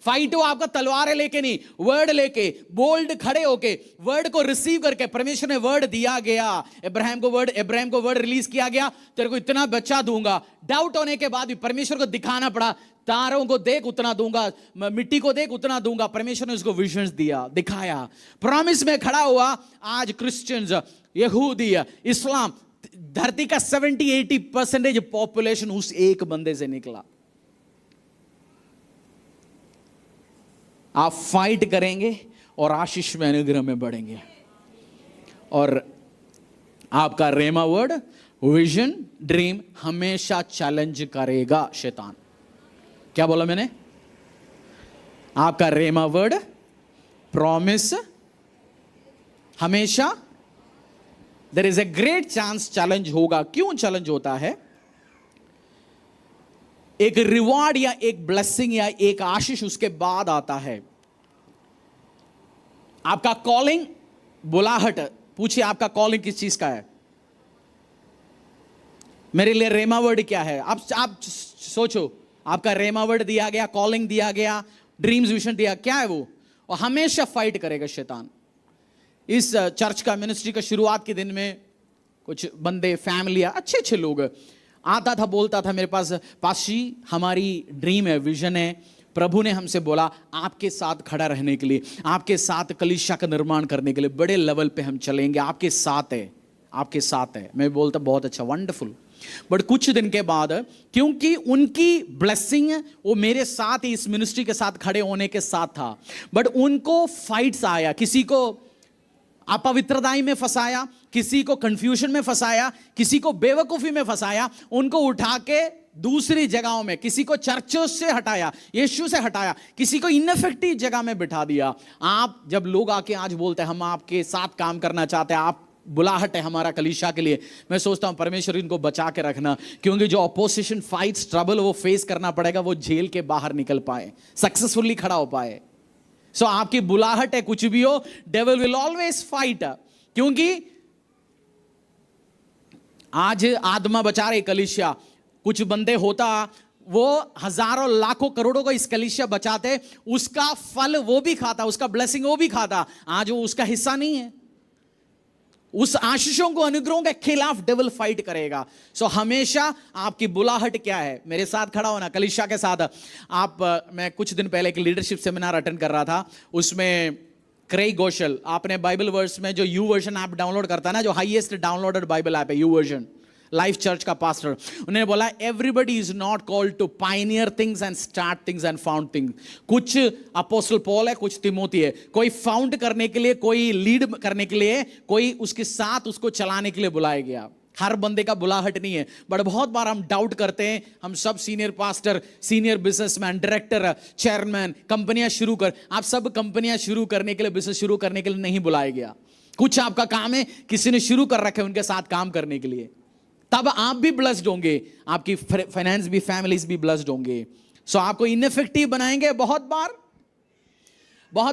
फाइट हो आपका तलवार लेके नहीं, वर्ड लेके, बोल्ड खड़े होके, वर्ड को रिसीव करके। परमेश्वर ने वर्ड दिया गया, इब्राहिम को वर्ड रिलीज किया गया, तेरे को इतना बच्चा दूंगा। डाउट होने के बाद भी परमेश्वर को दिखाना पड़ा, तारों को देख उतना दूंगा, मिट्टी को देख उतना दूंगा। परमेश्वर ने उसको विजन्स दिया, दिखाया, प्रॉमिस में खड़ा हुआ। आज क्रिश्चियंस, यहूदी, इस्लाम, धरती का 70-80% पॉपुलेशन उस एक बंदे से निकला। आप फाइट करेंगे और आशीष में, अनुग्रह में बढ़ेंगे। और आपका रेमा वर्ड, विजन, ड्रीम हमेशा चैलेंज करेगा शैतान। क्या बोला मैंने? आपका रेमा वर्ड, प्रॉमिस हमेशा, there is a great chance challenge होगा। क्यों चैलेंज होता है? एक रिवॉर्ड या एक ब्लेसिंग या एक आशीष उसके बाद आता है। आपका कॉलिंग, बुलाहट, पूछिए आपका कॉलिंग किस चीज का है? मेरे लिए रेमा वर्ड क्या है? आप सोचो, आपका रेमा वर्ड दिया गया, कॉलिंग दिया गया, ड्रीम्स, विजन दिया, क्या है वो? और हमेशा फाइट करेगा शैतान। इस चर्च का मिनिस्ट्री का शुरुआत के दिन में कुछ बंदे, फैमिलियां, अच्छे अच्छे लोग आता था, बोलता था मेरे पास, पाशी हमारी ड्रीम है, विजन है, प्रभु ने हमसे बोला आपके साथ खड़ा रहने के लिए, आपके साथ कलीसिया का निर्माण करने के लिए, बड़े लेवल पे हम चलेंगे, आपके साथ है, आपके साथ है। मैं बोलता बहुत अच्छा, वंडरफुल। बट कुछ दिन के बाद, क्योंकि उनकी ब्लेसिंग वो मेरे साथ ही इस मिनिस्ट्री के साथ खड़े होने के साथ था, बट उनको फाइट्स आया, किसी को अपवित्रताई में फंसाया, किसी को कंफ्यूजन में फंसाया, किसी को बेवकूफी में फंसाया, उनको उठा के दूसरी जगहों में, किसी को चर्चों से हटाया, यीशु से हटाया, किसी को इनफेक्टिव जगह में बिठा दिया। आप जब लोग आके आज बोलते हैं हम आपके साथ काम करना चाहते हैं, आप बुलाहट है हमारा कलीसिया के लिए, मैं सोचता हूं परमेश्वर इनको बचा के रखना, क्योंकि जो अपोजिशन, फाइट्स, ट्रबल वो फेस करना पड़ेगा, वो जेल के बाहर निकल पाए, सक्सेसफुली खड़ा हो पाए। सो आपकी बुलाहट है, कुछ भी हो, डेविल विल ऑलवेज फाइट। क्योंकि आज आत्मा बचा रहे कलीसिया, कुछ बंदे होता वो हजारों लाखों करोड़ों को इस कलीसिया बचाते, उसका फल वो भी खाता, उसका ब्लेसिंग वो भी खाता, आज वो उसका हिस्सा नहीं है। उस आशीषों को, अनुग्रहों के खिलाफ डेविल फाइट करेगा। सो हमेशा आपकी बुलाहट क्या है? मेरे साथ खड़ा होना, कलीसिया के साथ। मैं कुछ दिन पहले एक लीडरशिप सेमिनार अटेंड कर रहा था, उसमें क्रेग गोशल, आपने बाइबल वर्स में जो यू वर्जन ऐप डाउनलोड करता है ना, जो हाईएस्ट डाउनलोडेड बाइबल ऐप है यू वर्जन, लाइफ चर्च का पास्टर, उन्होंने बोला everybody is not called to pioneer things and start things and found things. कुछ अपोस्टल पॉल है, कुछ तिमोथी है, कोई फाउंड करने के लिए, कोई लीड करने के लिए, कोई उसके साथ उसको चलाने के लिए बुलाया गया। हर बंदे का बुलाहट नहीं है। बट बहुत बार हम डाउट करते हैं, हम सब senior pastor, senior businessman, director, chairman, कंपनियां शुरू कर, आप सब कंपनियां शुरू करने के लिए, बिजनेस शुरू करने के लिए नहीं बुलाया गया। कुछ आपका काम है, किसी ने शुरू कर रखे उनके साथ काम करने के लिए, तब आप भी ब्लेस्ड होंगे, आपकी फाइनेंस भी, फैमिलीज भी ब्लेस्ड होंगे। सो आपको इनफेक्टिव बनाएंगे। बहुत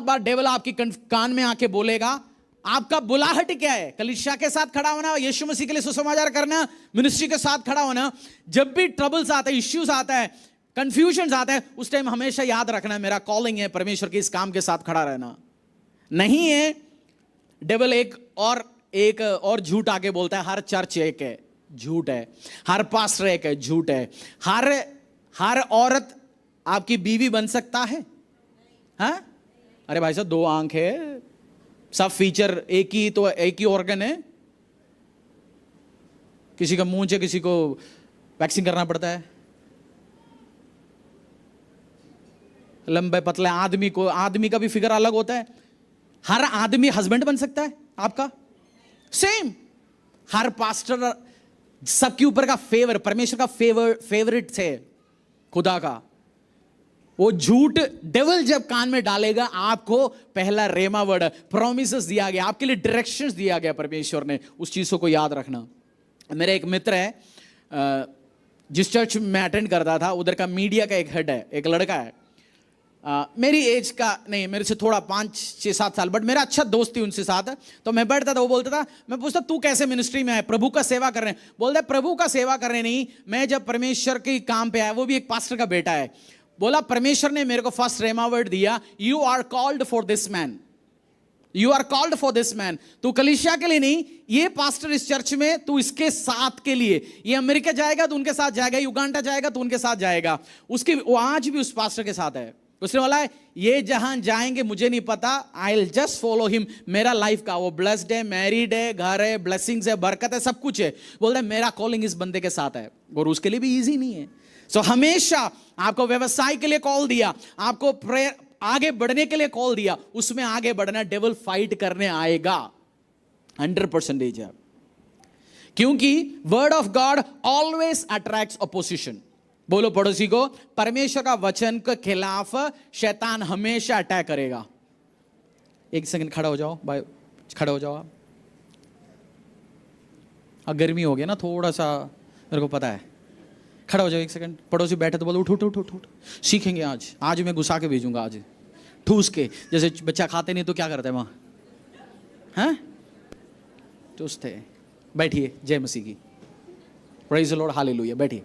बार डेविल आपकी कान में आके बोलेगा आपका बुलाहट क्या है? कलीसिया के साथ खड़ा होना, यीशु मसीह के लिए सुसमाचार करना, मिनिस्ट्री के साथ खड़ा होना। जब भी ट्रबल्स आता है, इश्यूज आता है, कंफ्यूजन आता है, उस टाइम हमेशा याद रखना मेरा कॉलिंग है परमेश्वर के इस काम के साथ खड़ा रहना। नहीं है, डेविल एक और झूठ आके बोलता है, हर चर्च एक है, झूठ है, हर पास्टर एक है, झूठ है, हर औरत आपकी बीवी बन सकता है? हाँ? अरे भाई साहब, 2 आंख है, सब फीचर एक ही ऑर्गन है, किसी का मुंह है, किसी को वैक्सिंग करना पड़ता है। लंबे पतले आदमी का भी फिगर अलग होता है। हर आदमी हस्बैंड बन सकता है आपका, सेम। हर पास्टर सबके ऊपर का फेवर, परमेश्वर का फेवरेट है खुदा का। वो झूठ डेविल जब कान में डालेगा, आपको पहला रेमा वर्ड प्रॉमिसेस दिया गया, आपके लिए डायरेक्शंस दिया गया परमेश्वर ने, उस चीजों को याद रखना। मेरा एक मित्र है, जिस चर्च में मैं अटेंड करता था, उधर का मीडिया का एक हेड है, एक लड़का है, मेरी एज का नहीं, मेरे से थोड़ा 5-6-7 साल, बट मेरा अच्छा दोस्त थी उनसे साथ। तो मैं बैठता था, वो बोलता था, मैं पूछता तू कैसे मिनिस्ट्री में आया, प्रभु का सेवा कर रहे हैं? बोलता है प्रभु का सेवा कर रहे नहीं, मैं जब परमेश्वर के काम पे आया, वो भी एक पास्टर का बेटा है, बोला परमेश्वर ने मेरे को फर्स्ट रेमा वर्ड दिया, you are called for this man, you are called for this man. तू कलीसिया के लिए नहीं, ये पास्टर इस चर्च में, तू इसके साथ के लिए, ये अमेरिका जाएगा तो उनके साथ जाएगा, युगांडा जाएगा तो उनके साथ जाएगा। वो आज भी उस पास्टर के साथ है। उसने बोला है ये जहां जाएंगे मुझे नहीं पता, I will just follow him. मेरा लाइफ का वो ब्लेस्ड है, मैरिड है, घर है, ब्लेसिंग्स है, बरकत है, सब कुछ है। बोलता है मेरा कॉलिंग इस बंदे के साथ है, और उसके लिए भी इजी नहीं है। सो हमेशा आपको व्यवसाय के लिए कॉल दिया, आपको प्रेयर आगे बढ़ने के लिए कॉल दिया, उसमें आगे बढ़ना डेविल फाइट करने आएगा 100% है। क्योंकि word of God always attracts opposition. बोलो पड़ोसी को, परमेश्वर का वचन के खिलाफ शैतान हमेशा अटैक करेगा। एक सेकंड खड़ा हो जाओ भाई, खड़े हो जाओ आप। गर्मी हो गया ना थोड़ा सा, मेरे को पता है। खड़ा हो जाओ एक सेकंड। पड़ोसी बैठे तो बोलो उठ उठ उठ उठ उठ। सीखेंगे आज मैं घुसा के भेजूंगा, आज ठूस के। जैसे बच्चा खाते नहीं तो क्या करते हैं वहाँ, हैं ठूसते। बैठिए, जय मसीह की, प्रेज़ द लॉर्ड, हालेलुया। बैठिए,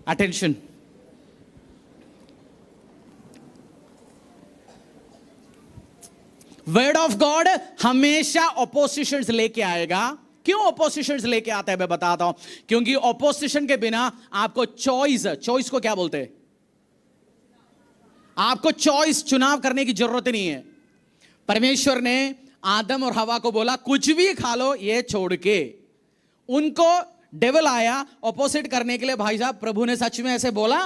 अटेंशन। वर्ड ऑफ गॉड हमेशा ऑपोजिशंस लेके आएगा। क्यों ऑपोजिशंस लेके आता है मैं बताता हूं। क्योंकि ऑपोजिशन के बिना आपको चॉइस को क्या बोलते हैं, आपको चुनाव करने की जरूरत नहीं है। परमेश्वर ने आदम और हवा को बोला कुछ भी खा लो ये छोड़ के। उनको डेविल आया ऑपोजिट करने के लिए। भाई साहब, प्रभु ने सच में ऐसे बोला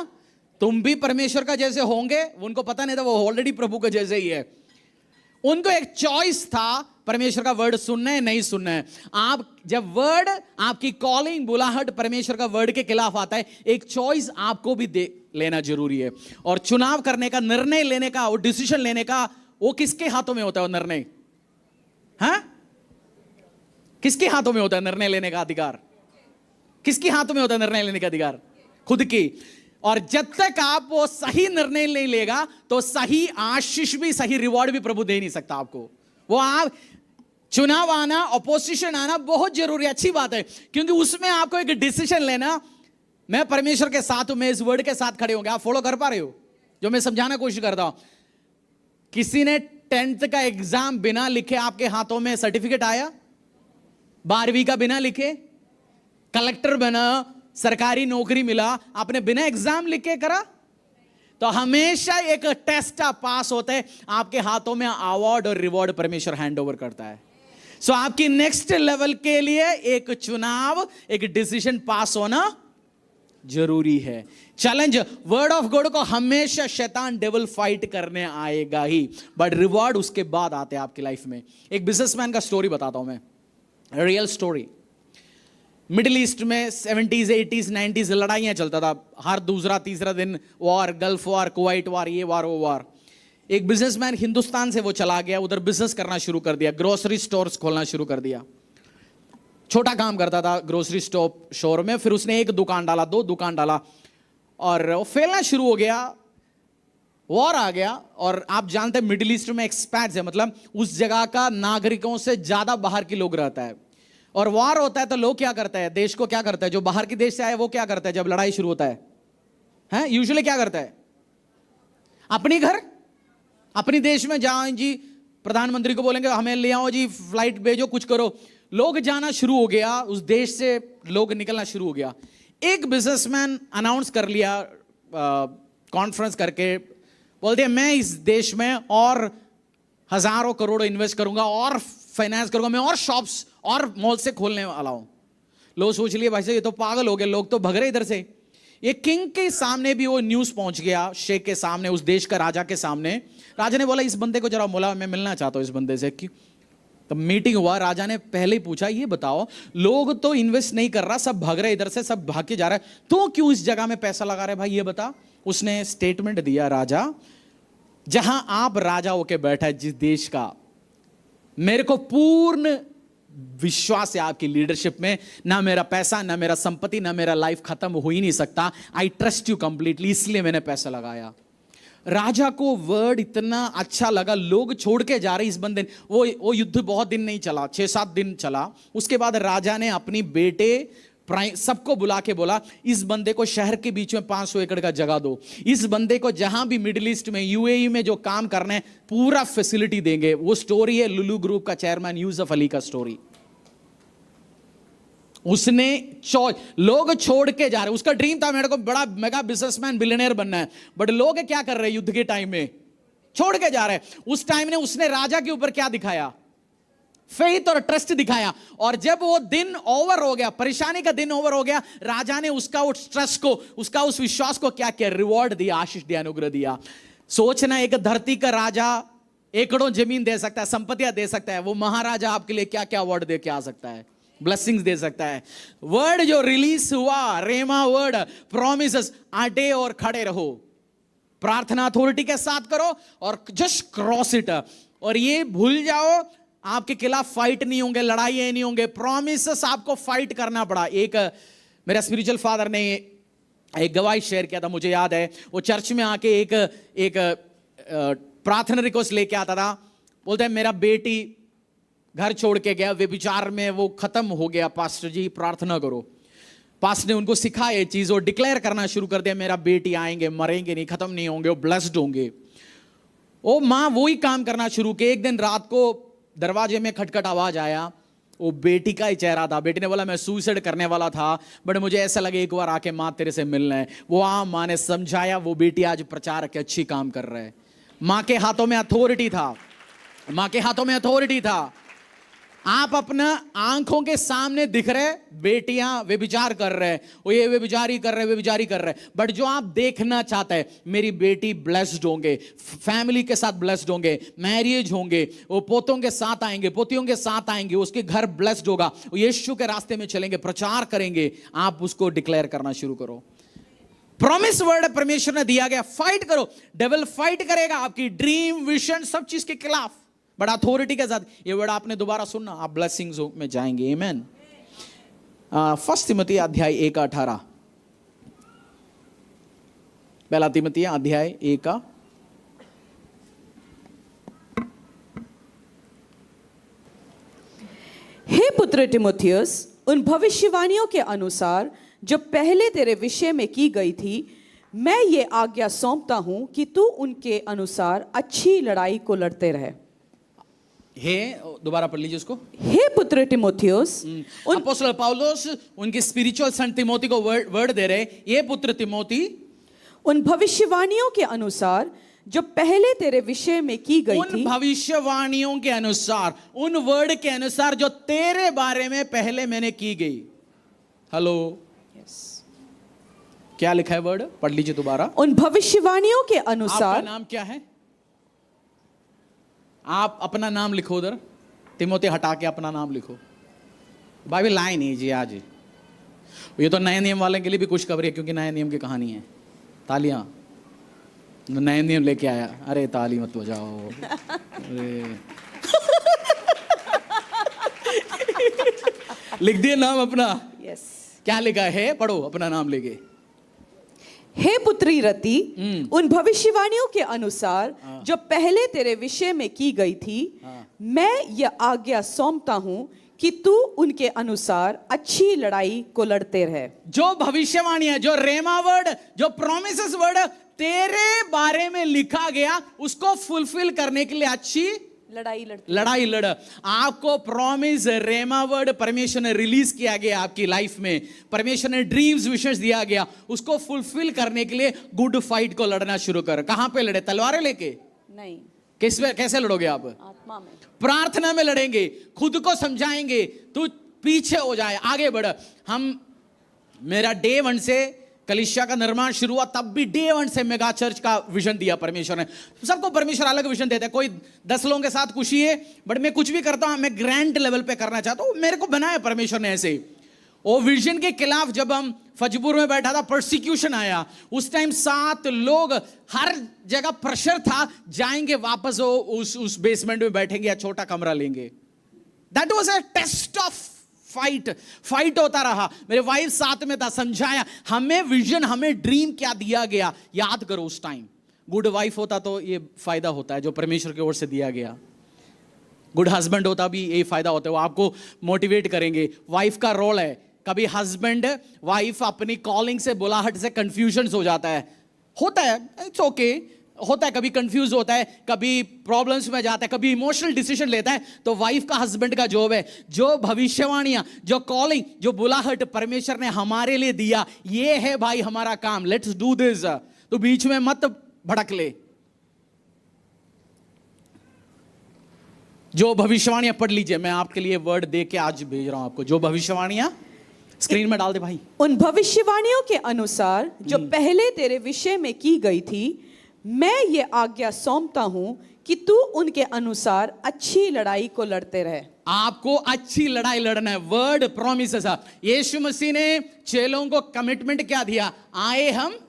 तुम भी परमेश्वर का जैसे होंगे? उनको पता नहीं था, वो ऑलरेडी प्रभु के जैसे ही है। उनको एक चॉइस था, परमेश्वर का वर्ड सुनना है नहीं सुनना है। आप जब वर्ड, आपकी कॉलिंग, बुलाहट परमेश्वर का वर्ड के खिलाफ आता है, एक चॉइस आपको भी दे लेना जरूरी है। और चुनाव करने का, निर्णय लेने का, वो डिसीजन लेने का, वो किसके हाथों में होता है? वो निर्णय, हाँ, किसके हाथों में होता है निर्णय लेने का अधिकार? किसके हाथों में होता है निर्णय लेने का अधिकार? खुद की। और जब तक आप वो सही निर्णय नहीं लेगा तो सही आशीष भी, सही रिवॉर्ड भी प्रभु दे नहीं सकता आपको। वो आप चुनाव आना, ऑपोजिशन आना बहुत जरूरी, अच्छी बात है, क्योंकि उसमें आपको एक डिसीजन लेना, मैं परमेश्वर के साथ हूं, मैं इस वर्ड के साथ खड़े होंगे। आप फॉलो कर पा रहे हो जो मैं समझाना कोशिश करता हूं? किसी ने 10th का एग्जाम बिना लिखे आपके हाथों में सर्टिफिकेट आया? 12वीं का बिना लिखे? कलेक्टर बना, सरकारी नौकरी मिला, आपने बिना एग्जाम लिख के करा? तो हमेशा एक टेस्ट पास होता है, आपके हाथों में अवार्ड और रिवॉर्ड परमेश्वर हैंड ओवर करता है। सो आपकी नेक्स्ट लेवल के लिए एक चुनाव, एक डिसीजन पास होना जरूरी है। चैलेंज, वर्ड ऑफ गॉड को हमेशा शैतान, डेविल फाइट करने आएगा ही, बट रिवॉर्ड उसके बाद आते हैं आपकी लाइफ में। एक बिजनेसमैन का स्टोरी बताता हूं मैं, रियल स्टोरी। मिडिल ईस्ट में 70s 80s 90s लड़ाइयां चलता था, हर दूसरा तीसरा दिन war, gulf war, Kuwait war, ये वॉर वो वॉर। एक बिजनेसमैन हिंदुस्तान से वो चला गया, उधर बिजनेस करना शुरू कर दिया, ग्रोसरी स्टोर्स खोलना शुरू कर दिया। छोटा काम करता था ग्रोसरी स्टोर में, फिर उसने एक दुकान डाला, 2 दुकान डाला, और वो फैलना शुरू हो गया, वॉर आ गया। और आप जानते हैं मिडिल ईस्ट में एक्सपैट्स है, मतलब उस जगह का नागरिकों से ज्यादा बाहर के लोग रहता है। और वॉर होता है तो लोग क्या करते हैं, देश को क्या करता है, जो बाहर के देश से आए वो क्या करता है जब लड़ाई शुरू होता है, हैं यूजुअली क्या करता है? अपनी घर, अपनी देश में जाओ जी, प्रधानमंत्री को बोलेंगे हमें ले आओ जी, फ्लाइट भेजो, कुछ करो। लोग जाना शुरू हो गया, उस देश से लोग निकलना शुरू हो गया। एक बिजनेसमैन अनाउंस कर लिया कॉन्फ्रेंस करके, बोलते हैं मैं इस देश में और हजारों करोड़ों इन्वेस्ट करूंगा और फाइनेंस करूंगा, मैं और शॉप्स और मॉल से खोलने वाला हूं। लोग सोच लिए भाई साहब ये तो पागल हो गए, लोग तो भग रहे इधर से। ये किंग के सामने भी वो न्यूज पहुंच गया, शेख के सामने, उस देश का राजा के सामने। राजा ने बोला इस बंदे को जरा बोला, मैं मिलना चाहता हूं इस बंदे से। तब मीटिंग हुआ, राजा ने पहले ही पूछा ये बताओ लोग तो इन्वेस्ट नहीं कर रहा, सब भाग रहे इधर से, सब भाग के जा रहा है, तो क्यों इस जगह में पैसा लगा रहे भाई ये बता। उसने स्टेटमेंट दिया, राजा जहां आप राजा होके बैठा है जिस देश का, मेरे को पूर्ण विश्वास है आपकी लीडरशिप में, ना मेरा पैसा ना मेरा संपत्ति ना मेरा लाइफ खत्म हो ही नहीं सकता, आई ट्रस्ट यू कंप्लीटली, इसलिए मैंने पैसा लगाया। राजा को वर्ड इतना अच्छा लगा, लोग छोड़ के जा रहे इस बंदे। वो युद्ध बहुत दिन नहीं चला, 6-7 दिन चला। उसके बाद राजा ने अपनी बेटे सबको बुला के बोला इस बंदे को शहर के बीच में 500 एकड़ का जगह दो, इस बंदे को जहां भी मिडिल ईस्ट में यूएई में जो काम करना है पूरा फैसिलिटी देंगे। वो स्टोरी है लुलु ग्रुप का चेयरमैन यूसुफ अली का स्टोरी। उसने लोग छोड़ के जा रहे, उसका ड्रीम था मेरे को बड़ा मेगा बिजनेसमैन बिलियनियर बनना है, बट लोग क्या कर रहे हैं युद्ध के टाइम में छोड़ के जा रहे हैं। उस टाइम ने उसने राजा के ऊपर क्या दिखाया, फेथ और ट्रस्ट दिखाया। और जब वो दिन ओवर हो गया, परेशानी का दिन ओवर हो गया, राजा ने उसका उस ट्रस्ट को, उसका उस विश्वास को क्या किया, रिवॉर्ड दिया, आशीष दिया, अनुग्रह दिया। सोचना एक धरती का राजा एकड़ों जमीन दे सकता है, संपत्तियां दे सकता है, वो महाराजा आपके लिए क्या क्या वर्ड दे के आ सकता है, ब्लेसिंग्स दे सकता है। वर्ड जो रिलीज हुआ, रेमा वर्ड, प्रॉमिसेस, आटे और खड़े रहो, प्रार्थना अथॉरिटी के साथ करो और जस्ट क्रॉस इट। और ये भूल जाओ आपके खिलाफ फाइट नहीं होंगे, लड़ाई नहीं होंगे, प्रॉमिसेस आपको फाइट करना पड़ा। एक मेरा स्पिरिचुअल फादर ने एक गवाही शेयर किया था, मुझे याद है। वो चर्च में आके एक प्रार्थना रिक्वेस्ट लेके आता था, बोलते हैं मेरा बेटी घर छोड़ के गया, व्यभिचार में वो खत्म हो गया, पास्टर जी प्रार्थना करो। पास्टर ने उनको सिखाया ये चीज और डिक्लेयर करना शुरू कर दिया, मेरा बेटी आएंगे, मरेंगे नहीं, खत्म नहीं होंगे, वो ब्लेस्ड होंगे। वो माँ वही काम करना शुरू किया। एक दिन रात को दरवाजे में खटखट आवाज आया, वो बेटी का ही चेहरा था। बेटी ने बोला मैं सुसाइड करने वाला था, बट मुझे ऐसा लगे एक बार आके माँ तेरे से मिलना है। वो माँ ने समझाया, वो बेटी आज प्रचार के अच्छी काम कर रहा है। माँ के हाथों में अथॉरिटी था, माँ के हाथों में अथॉरिटी था। आप अपना आंखों के सामने दिख रहे बेटियां व्यभिचार कर रहे हैं, वो ये व्यभिचारी कर रहे, व्यभिचारी कर रहे, बट जो आप देखना चाहते हैं, मेरी बेटी ब्लेस्ड होंगे, फैमिली के साथ ब्लेस्ड होंगे, मैरिज होंगे, वो पोतों के साथ आएंगे, पोतियों के साथ आएंगे, उसके घर ब्लेस्ड होगा, वो यीशु के रास्ते में चलेंगे, प्रचार करेंगे। आप उसको डिक्लेयर करना शुरू करो। प्रॉमिस वर्ड परमेश्वर ने दिया गया, फाइट करो। डेविल फाइट करेगा आपकी ड्रीम, विजन, सब चीज के खिलाफ, बड़ा अथॉरिटी के साथ। ये वर्ड आपने दोबारा सुनना, आप ब्लेसिंग्स में जाएंगे। आमेन। 1 तिमोथी अध्याय 1:18, पहला तिमोथी अध्याय 1 हे पुत्र तिमोथियस, उन भविष्यवाणियों के अनुसार जो पहले तेरे विषय में की गई थी, मैं ये आज्ञा सौंपता हूं कि तू उनके अनुसार अच्छी लड़ाई को लड़ते रहे। हे, दोबारा पढ़ लीजिए उसको। हे पुत्र तिमोथियस, अपोस्टल पौलुस उनके स्पिरिचुअल सन तिमोथी को वर्ड दे रहे, ये पुत्र तिमोथी, उन भविष्यवाणियों के अनुसार जो पहले तेरे विषय में की गई थी, उन भविष्यवाणियों के अनुसार, उन वर्ड के अनुसार जो तेरे बारे में पहले मैंने की गई। हेलो, क्या लिखा है वर्ड, पढ़ लीजिए दोबारा। उन भविष्यवाणियों के अनुसार। आपका नाम क्या है? आप अपना नाम लिखो उधर, तिमोथी हटा के अपना नाम लिखो। बाइबल लाइन है जी आज। ये तो नए नियम वाले के लिए भी कुछ खबर है, क्योंकि नए नियम की कहानी है। तालियां, नए नियम लेके आया। अरे ताली मत बजाओ। अरे लिख दिए नाम अपना। यस। क्या लिखा है, पढ़ो अपना नाम लेके। हे पुत्री रति, उन भविष्यवाणियों के अनुसार जो पहले तेरे विषय में की गई थी, मैं यह आज्ञा सौंपता हूं कि तू उनके अनुसार अच्छी लड़ाई को लड़ते रहे। जो भविष्यवाणी है, जो रेमा वर्ड, जो प्रॉमिसेस वर्ड तेरे बारे में लिखा गया, उसको फुलफिल करने के लिए अच्छी लड़ाई लड़। आपको प्रॉमिस रेमा वर्ड परमेश्वर ने रिलीज किया गया आपकी लाइफ में, परमेश्वर ने ड्रीम्स विशेष दिया गया, उसको फुलफिल करने के लिए गुड फाइट को लड़ना शुरू कर। कहां पे लड़े? तलवारें लेके नहीं, कैसे लड़ोगे आप? आत्मा में। प्रार्थना में लड़ेंगे, खुद को समझाएंगे, तू पीछे हो जाए, आगे बढ़। मेरा डे 1 से कलीसिया का निर्माण शुरू हुआ, तब भी डे 1 से मेगा चर्च का विजन दिया परमेश्वर ने। सबको परमेश्वर अलग विजन देता है। कोई 10 लोगों के साथ खुशी है, बट मैं कुछ भी करता हूं, मैं ग्रैंड लेवल पे करना चाहता हूं। मेरे को बनाया परमेश्वर ने ऐसे। वो विजन के खिलाफ जब हम फजपुर में बैठा था, परसिक्यूशन आया, उस टाइम 7 लोग, हर जगह प्रेशर था, जाएंगे वापस वो उस बेसमेंट में बैठेंगे या छोटा कमरा लेंगे। That was a test of fight होता रहा। मेरे वाइफ साथ में था, समझाया हमें विजन, हमें ड्रीम क्या दिया गया, याद करो उस टाइम। गुड वाइफ होता तो ये फायदा होता है जो परमेश्वर की ओर से दिया गया। गुड हस्बैंड होता भी यही फायदा होता है, वो आपको मोटिवेट करेंगे। वाइफ का रोल है, कभी हस्बैंड वाइफ अपनी कॉलिंग से, बुलाहट से कंफ्यूजन हो जाता है, होता है, इट्स ओके, होता है, कभी कंफ्यूज होता है, कभी प्रॉब्लम्स में जाता है, कभी इमोशनल डिसीजन लेता है। तो वाइफ का हस्बैंड का जॉब है, जो भविष्यवाणियां, जो कॉलिंग, जो बुलाहट परमेश्वर ने हमारे लिए दिया, ये है भाई हमारा काम, लेट्स डू दिस। तो बीच में मत भड़क ले। जो भविष्यवाणियां पढ़ लीजिए, मैं आपके लिए वर्ड दे के आज भेज रहा हूं आपको। जो भविष्यवाणियां स्क्रीन में डाल दे भाई। उन भविष्यवाणियों के अनुसार जो पहले तेरे विषय में की गई थी, मैं ये आज्ञा सौंपता हूं कि तू उनके अनुसार अच्छी लड़ाई को लड़ते रहे। आपको अच्छी लड़ाई लड़ना है। Word promises. यीशु मसीह ने चेलों को कमिटमेंट क्या दिया? आए हम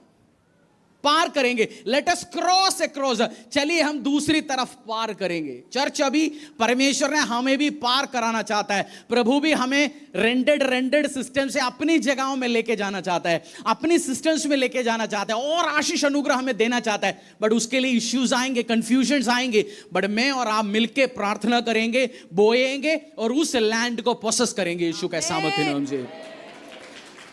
पार करेंगे, लेट अस क्रॉस अक्रॉस, चलिए हम दूसरी तरफ पार करेंगे। चर्च, अभी परमेश्वर ने हमें भी पार कराना चाहता है। प्रभु भी हमें रेंडेड सिस्टम से अपनी जगहों में लेके जाना चाहता है, अपनी सिस्टम्स में लेके जाना चाहता है, और आशीष अनुग्रह हमें देना चाहता है। बट उसके लिए इश्यूज आएंगे, कंफ्यूजन आएंगे, बट मैं और आप मिलके प्रार्थना करेंगे, बोएंगे और उस लैंड को पोसेस करेंगे यीशु के सामर्थ्य नाम से।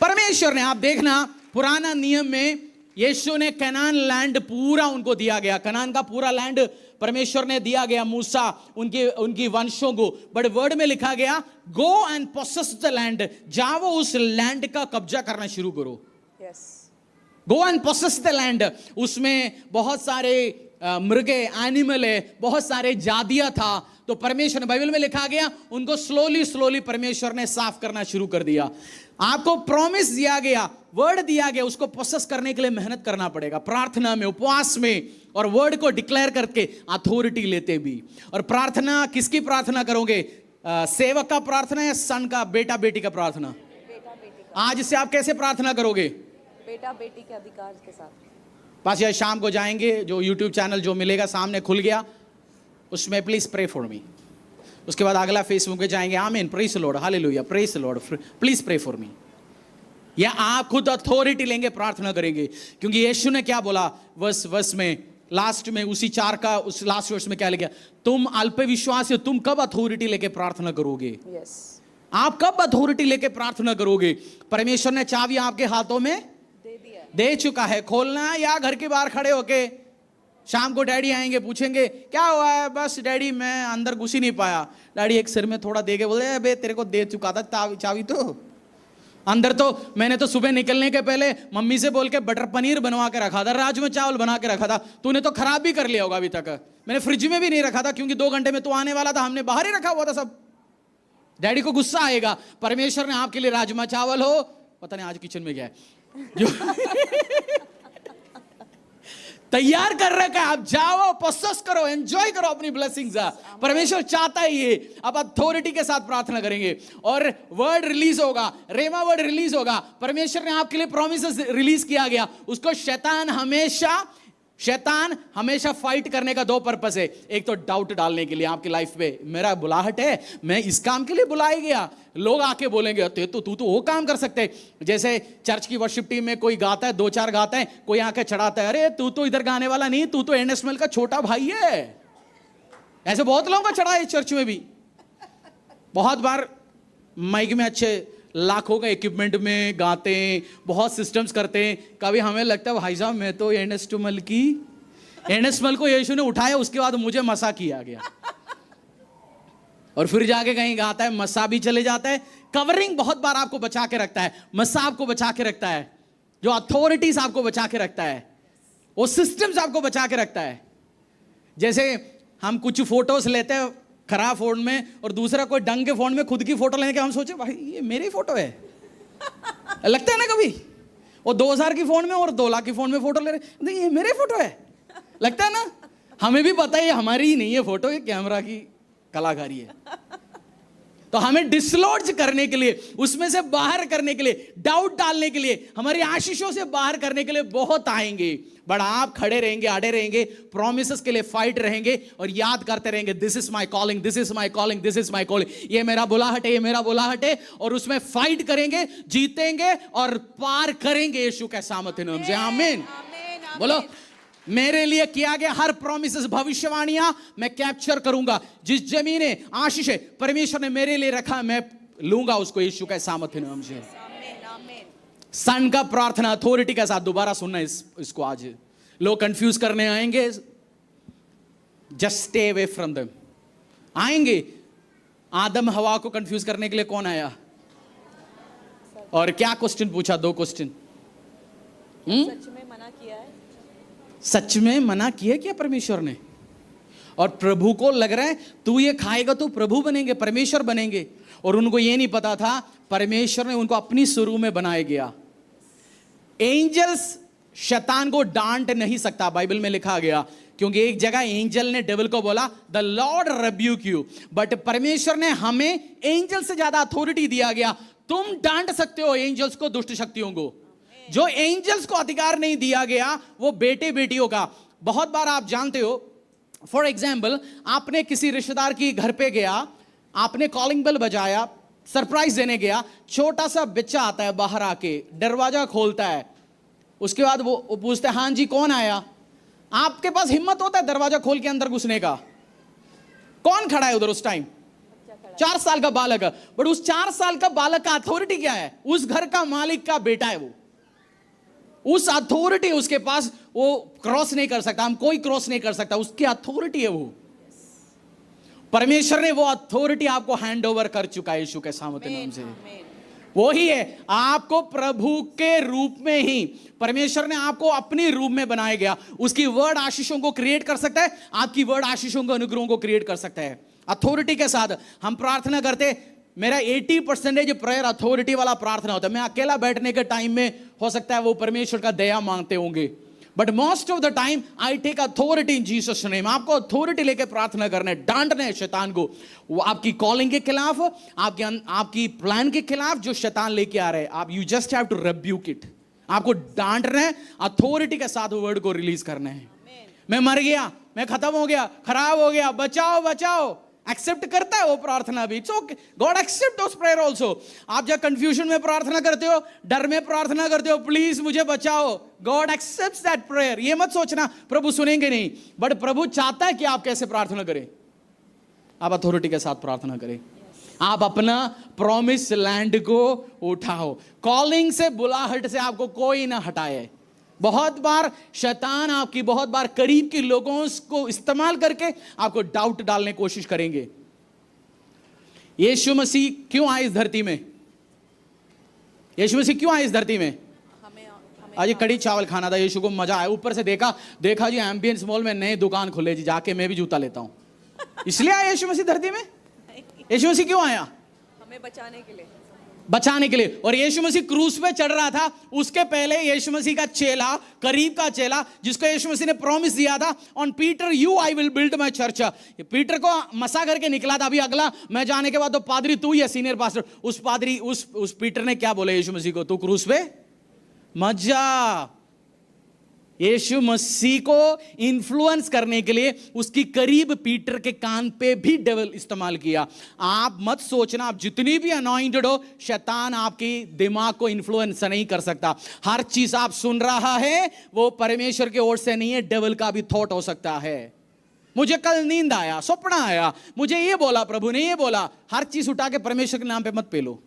परमेश्वर ने, आप देखना, पुराना नियम में यीशु ने कनान लैंड पूरा उनको दिया गया। कनान का पूरा लैंड परमेश्वर ने दिया गया मूसा, उनकी वंशों को। बट वर्ड में लिखा गया, go and possess the land, जाओ उस लैंड का कब्जा करना शुरू करो। Go and possess the land. उसमें बहुत सारे मृगे, एनिमल है, बहुत सारे जादिया था। तो परमेश्वर ने, बाइबल में लिखा गया, उनको स्लोली परमेश्वर ने साफ करना शुरू कर दिया। आपको प्रॉमिस दिया गया, वर्ड दिया गया, उसको प्रोसेस करने के लिए मेहनत करना पड़ेगा, प्रार्थना में, उपवास में, और वर्ड को डिक्लेयर करके अथॉरिटी लेते भी। और प्रार्थना, किसकी प्रार्थना करोगे? सेवक का प्रार्थना या सन का, बेटा बेटी का प्रार्थना? आज से आप कैसे प्रार्थना करोगे? बेटा बेटी के अधिकार के साथ। बस यार शाम को जाएंगे, जो यूट्यूब चैनल जो मिलेगा सामने खुल गया, उसमें प्लीज प्रे फॉर मी। उसके बाद अगला फेसबुक पे जाएंगे, आमीन, प्रेज द लॉर्ड, हालेलुया, praise the lord, please pray for me. या आप खुद अथॉरिटी लेंगे, प्रार्थना करेंगे। क्योंकि यीशु ने क्या बोला वर्स में, लास्ट में, उसी 4 का उस लास्ट वर्ष में क्या लिखा? तुम अल्प विश्वास हो, तुम कब अथॉरिटी लेके प्रार्थना करोगे? आप कब अथॉरिटी लेके प्रार्थना करोगे? परमेश्वर ने चाबी आपके हाथों में दे चुका है, खोलना है, या घर के बाहर खड़े होके शाम को डैडी आएंगे, पूछेंगे क्या हुआ है? बस डैडी मैं अंदर घुस ही नहीं पाया। डैडी एक सिर में थोड़ा देके बोले, अबे तेरे को दे चुका था चाबी तो अंदर। तो मैंने तो सुबह निकलने के पहले मम्मी से बोल के बटर पनीर बनवा के रखा था, राजमा चावल बना के रखा था, तूने तो खराब भी कर लिया होगा अभी तक। मैंने फ्रिज में भी नहीं रखा था, क्योंकि 2 घंटे में तो आने वाला था, हमने बाहर ही रखा हुआ था सब। डैडी को गुस्सा आएगा। परमेश्वर ने आपके लिए राजमा चावल हो, पता नहीं आज किचन में क्या है, जो तैयार कर रखा है, आप जाओ, प्रोसेस करो, एंजॉय करो अपनी ब्लेसिंग्स। परमेश्वर चाहता है ये। अब अथॉरिटी के साथ प्रार्थना करेंगे और वर्ड रिलीज होगा, रेमा वर्ड रिलीज होगा। परमेश्वर ने आपके लिए प्रॉमिसेस रिलीज किया गया। उसको शैतान हमेशा फाइट करने का 2 पर्पस है। एक तो डाउट डालने के लिए आपकी लाइफ पे, मेरा बुलाहट है, मैं इस काम के लिए बुलाया गया। लोग आके बोलेंगे तू तो वो काम कर सकते। जैसे चर्च की वर्शिप टीम में कोई गाता है, 2-4 गाता है, कोई आके चढ़ाता है, अरे तू तो इधर गाने वाला नहीं, तू तो एनएसएमएल का छोटा भाई है। ऐसे बहुत लोगों को चढ़ा है चर्च में भी। बहुत बार माइक में अच्छे लाखों का इक्विपमेंट में गाते हैं, बहुत सिस्टम्स करते हैं। कभी हमें लगता है भाई साहब मैं तो एनएसएमएल को यीशु ने उठाया, उसके बाद मुझे मसा किया गया। और फिर जाके कहीं गाता है, मसा भी चले जाता है। कवरिंग बहुत बार आपको बचा के रखता है, मसा आपको बचा के रखता है, जो अथॉरिटीज आपको बचा के रखता है, वो सिस्टम्स आपको बचा के रखता है। जैसे हम कुछ फोटोज लेते हैं खराब फोन में और दूसरा कोई ढंग के फोन में खुद की फोटो लेने के हम सोचे भाई ये मेरी फोटो है। लगता है ना कभी, वो 2000 की फोन में और 2 लाख की फोन में फोटो ले रहे, नहीं ये मेरी फोटो है। लगता है ना, हमें भी पता है ये हमारी ही नहीं है फोटो, ये कैमरा की कलाकारी है। तो हमें डिसलॉज करने के लिए, उसमें से बाहर करने के लिए, डाउट डालने के लिए, हमारी आशीषों से बाहर करने के लिए बहुत आएंगे। बट आप खड़े रहेंगे, अड़े रहेंगे, प्रोमिसेस के लिए फाइट रहेंगे और याद करते रहेंगे this is my calling, this is my calling, this is my calling, ये मेरा बुलाहट है, ये मेरा बुलाहट है। और उसमें फाइट करेंगे, जीतेंगे और पार करेंगे यीशु के सामर्थ्य नाम से। आमीन। बोलो, मेरे लिए किया गया हर प्रोमिसेस, भविष्यवाणियां मैं कैप्चर करूंगा। जिस जमीने आशीष है परमेश्वर ने मेरे लिए रखा, मैं लूंगा उसको यीशु के सामर्थ्य नाम से। सन का प्रार्थना अथॉरिटी के साथ, दोबारा सुनना इसको। आज लोग कंफ्यूज करने आएंगे, just stay away from them. आएंगे, आदम हवा को कंफ्यूज करने के लिए कौन आया और क्या क्वेश्चन पूछा? 2 क्वेश्चन। सच में मना किया है, सच में मना किया क्या परमेश्वर ने? और प्रभु को लग रहा है तू ये खाएगा तो प्रभु बनेंगे, परमेश्वर बनेंगे। और उनको ये नहीं पता था परमेश्वर ने उनको अपनी स्वरूप में बनाया गया। एंजल्स शैतान को डांट नहीं सकता, बाइबल में लिखा गया, क्योंकि एक जगह एंजल ने डेविल को बोला the Lord rebuke you. But परमेश्वर ने हमें एंजल से ज्यादा अथॉरिटी दिया गया। तुम डांट सकते हो एंजल्स को, दुष्ट शक्तियों को। जो एंजल्स को अधिकार नहीं दिया गया वो बेटे बेटियों का। बहुत बार आप जानते हो, फॉर एग्जाम्पल, आपने किसी रिश्तेदार की घर पे गया, आपने कॉलिंग बेल बजाया, सरप्राइज देने गया, छोटा सा बच्चा आता है बाहर आके, दरवाजा खोलता है, उसके बाद वो पूछता है हाँ जी कौन आया? आपके पास हिम्मत होता है दरवाजा खोल के अंदर घुसने का? कौन खड़ा है उधर उस टाइम? 4 साल का बालक। बट उस 4 साल का बालक का अथॉरिटी क्या है? उस घर का मालिक का बेटा है वो, उस अथॉरिटी उसके पास, वो क्रॉस नहीं कर सकता, हम कोई क्रॉस नहीं कर सकता, उसकी अथॉरिटी है वो। परमेश्वर ने वो अथॉरिटी आपको हैंड ओवर कर चुका है यीशु के सामर्थ्य नाम से। वो ही है, आपको प्रभु के रूप में ही परमेश्वर ने आपको अपनी रूप में बनाया गया। उसकी वर्ड आशीषों को क्रिएट कर सकता है, आपकी वर्ड आशीषों को, अनुग्रहों को क्रिएट कर सकता है अथॉरिटी के साथ। हम प्रार्थना करते, मेरा 80% प्रेयर अथॉरिटी वाला प्रार्थना होता है। मैं अकेला बैठने के टाइम में हो सकता है वो परमेश्वर का दया मांगते होंगे, but most of the time I take authority in Jesus name. आपको अथॉरिटी लेके प्रार्थना करना है, डांटना है शैतान को, वो आपकी कॉलिंग के खिलाफ, आपकी प्लान के खिलाफ जो शैतान लेके आ रहे हैं। आप you just have to rebuke it. आपको डांटना है, अथॉरिटी के साथ वर्ड को रिलीज करना है। मैं मर गया, मैं खत्म हो गया, खराब हो गया, बचाओ बचाओ। एक्सेप्ट करता है वो प्रार्थना भी, it's okay, God accept those prayer also. आप जब कंफ्यूजन में प्रार्थना करते हो, डर में प्रार्थना करते हो, प्लीज मुझे बचाओ, गॉड एक्सेप्ट्स दैट प्रेयर। ये मत सोचना प्रभु सुनेंगे नहीं, बट प्रभु चाहता है कि आप कैसे प्रार्थना करें। आप अथॉरिटी के साथ प्रार्थना करें, आप अपना प्रॉमिस लैंड को उठाओ। कॉलिंग से, बुलाहट से आपको कोई ना हटाए। बहुत बार शैतान आपकी, बहुत बार करीब के लोगों को इस्तेमाल करके आपको डाउट डालने की कोशिश करेंगे। यीशु मसीह क्यों आए इस धरती में? यीशु मसीह क्यों आए इस धरती में? आज कड़ी चावल खाना था, यीशु को मजा आया। ऊपर से देखा जी एम्बियंस मॉल में नए दुकान खुले जी, जाके मैं भी जूता लेता हूं। इसलिए आया यीशु मसीह धरती में? यीशु मसीह क्यों आया? हमें बचाने के लिए, बचाने के लिए। और यीशु मसीह क्रूस पे चढ़ रहा था, उसके पहले यीशु मसीह का चेला, करीब का चेला, जिसको यीशु मसीह ने प्रॉमिस दिया था, on Peter you I will build my church. Peter को मसा करके निकला था, अभी अगला मैं जाने के बाद तो पादरी तू ही है, सीनियर पास्टर। उस पादरी उस पीटर ने क्या बोला यीशु मसीह को? तू क्रूस पे मत जा। यीशु मसीह को इन्फ्लुएंस करने के लिए उसकी करीब पीटर के कान पे भी डेविल इस्तेमाल किया। आप मत सोचना आप जितनी भी अनॉइंटेड हो, शैतान आपकी दिमाग को इन्फ्लुएंस नहीं कर सकता। हर चीज आप सुन रहा है वो परमेश्वर की ओर से नहीं है, डेविल का भी थॉट हो सकता है। मुझे कल नींद आया, सपना आया, मुझे ये बोला, प्रभु ने ये बोला। हर चीज उठा के परमेश्वर के नाम पे मत पेलो।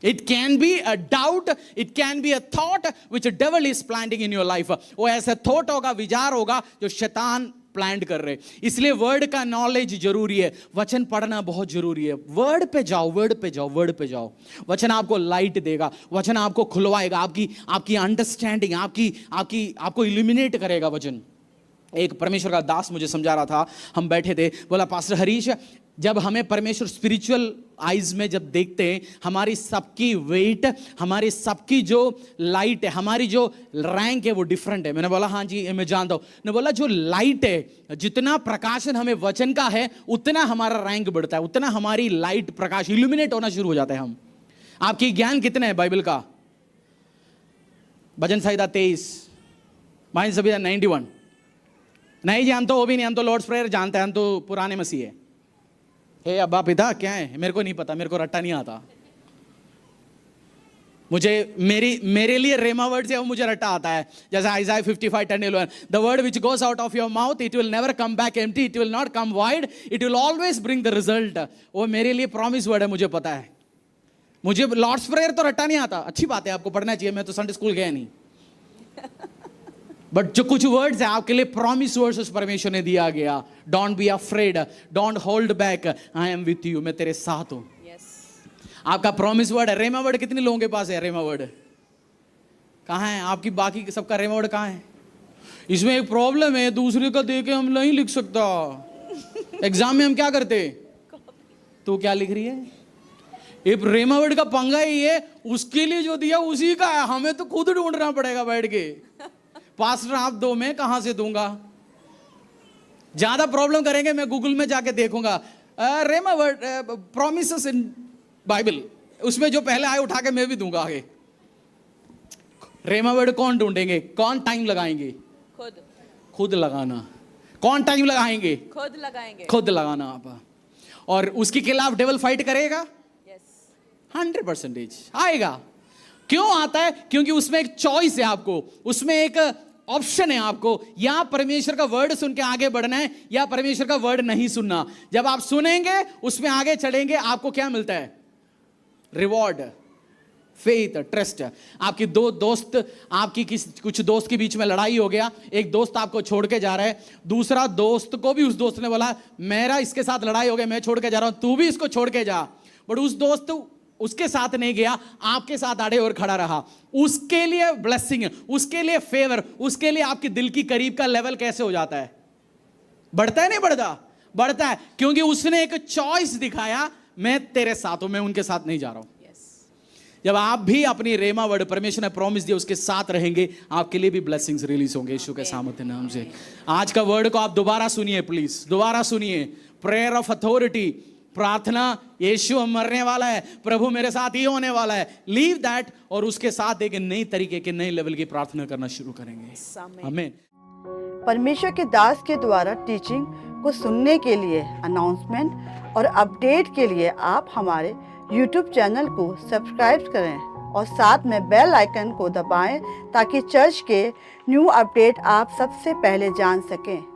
It can be a doubt, it can be a thought which the devil is planting in your life. वो ऐसा थॉट होगा, विचार होगा जो शैतान प्लांट कर रहे। इसलिए वर्ड का नॉलेज जरूरी है, वचन पढ़ना बहुत जरूरी है। वर्ड पे जाओ, वर्ड पे जाओ, वर्ड पे जाओ। वचन आपको लाइट देगा, वचन आपको खुलवाएगा, आपकी अंडरस्टैंडिंग, आपको इल्यूमिनेट करेगा वचन। एक परमेश्वर का दास मुझे समझा रहा था, हम बैठे थे, बोला पास्टर हरीश, जब हमें परमेश्वर स्पिरिचुअल आइज में जब देखते हैं, हमारी सबकी वेट, हमारी सबकी जो लाइट है, हमारी जो रैंक है वो डिफरेंट है। मैंने बोला हाँ जी मैं जानता हूँ। ने बोला जो लाइट है, जितना प्रकाशन हमें वचन का है उतना हमारा रैंक बढ़ता है, उतना हमारी लाइट प्रकाश इल्यूमिनेट होना शुरू हो जाता है। हम आपकी ज्ञान कितने है बाइबल का? भजन संहिता 23, माइन सभी 91 नहीं जानते, वो भी नहीं, हम तो लॉर्ड्स प्रेयर जानते हैं, हम तो पुराने मसीह है। हे अब्बा पिता क्या है मेरे को नहीं पता, मेरे को रट्टा नहीं आता। मेरे लिए रेमा वर्ड से वो मुझे रट्टा आता है, जैसे आइज़ाया 55:10-11, the word which goes out of your mouth it will never come back empty, it will not come wide, it will always bring the result. वो मेरे लिए प्रॉमिस वर्ड है, मुझे पता है। मुझे लॉर्ड्स प्रेयर तो रट्टा नहीं आता, अच्छी बात है, आपको पढ़ना चाहिए, मैं तो संडे स्कूल गया नहीं। बट जो कुछ वर्ड्स है आपके लिए प्रॉमिस वर्ड्स उस परमेश्वर ने दिया गया। Don't be afraid, don't hold back, I am with you, मैं तेरे साथ हूं। आपका प्रॉमिस वर्ड है। रेमा वर्ड कितने लोगों के पास है? रेमा वर्ड कहाँ है आपकी? बाकी सबका रेमा वर्ड कहाँ है? इसमें एक प्रॉब्लम है, दूसरे का देके हम नहीं लिख सकता। एग्जाम में हम क्या करते? तू क्या लिख रही है? ये रेमा वर्ड का पंगा ही है, उसके लिए जो दिया उसी का है, हमें तो खुद ढूंढना पड़ेगा बैठ के। पास्टर आप दो, मैं कहां से दूंगा? ज्यादा प्रॉब्लम करेंगे, मैं गूगल में जाके देखूंगा रेमा वर्ड प्रॉमिसेस इन बाइबल, उसमें जो पहले आए उठा के मैं भी दूंगा आगे। रेमा वर्ड कौन ढूंढेंगे? कौन टाइम लगाएंगे? खुद लगाना। कौन टाइम लगाएंगे? खुद लगाना आप। और उसके खिलाफ डेविल फाइट करेगा? 100% आएगा। क्यों आता है? क्योंकि उसमें एक चॉइस है आपको, उसमें एक ऑप्शन है आपको, या परमेश्वर का वर्ड सुन के आगे बढ़ना है या परमेश्वर का वर्ड नहीं सुनना। जब आप सुनेंगे, उसमें आगे चढ़ेंगे, आपको क्या मिलता है? Reward, faith, trust. आपकी दो दोस्त, आपकी कुछ दोस्त के बीच में लड़ाई हो गया, एक दोस्त आपको छोड़ के जा रहा है, दूसरा दोस्त को भी उस दोस्त ने बोला मेरा इसके साथ लड़ाई हो गई, मैं छोड़ के जा रहा हूं, तू भी इसको छोड़ के जा। बट उस दोस्त उसके साथ नहीं गया, आपके साथ आड़े और खड़ा रहा। उसके लिए ब्लेसिंग, उसके लिए फेवर, उसके लिए आपके दिल की करीब का लेवल कैसे हो जाता है? बढ़ता है नहीं बढ़ता? बढ़ता है, क्योंकि उसने एक चॉइस दिखाया, मैं तेरे साथ हूं, मैं उनके साथ नहीं जा रहा हूं। जब आप भी अपनी रेमा वर्ड परमेश्वर ने प्रॉमिस दिया उसके साथ रहेंगे, आपके लिए भी ब्लेसिंग्स रिलीज होंगे यीशु के सामर्थ्य नाम से। आज का वर्ड को आप दोबारा सुनिए, प्लीज दोबारा सुनिए। प्रेयर ऑफ अथॉरिटी, प्रार्थना, यीशु मरने वाला है, प्रभु मेरे साथ ही होने वाला है, लीव दैट, और उसके साथ एक नई तरीके के नए लेवल की प्रार्थना करना शुरू करेंगे। आमीन। परमेश्वर के दास के द्वारा टीचिंग को सुनने के लिए, अनाउंसमेंट और अपडेट के लिए आप हमारे YouTube चैनल को सब्सक्राइब करें और साथ में बेल आइकन को दबाएं ताकि चर्च के न्यू अपडेट आप सबसे पहले जान सकें।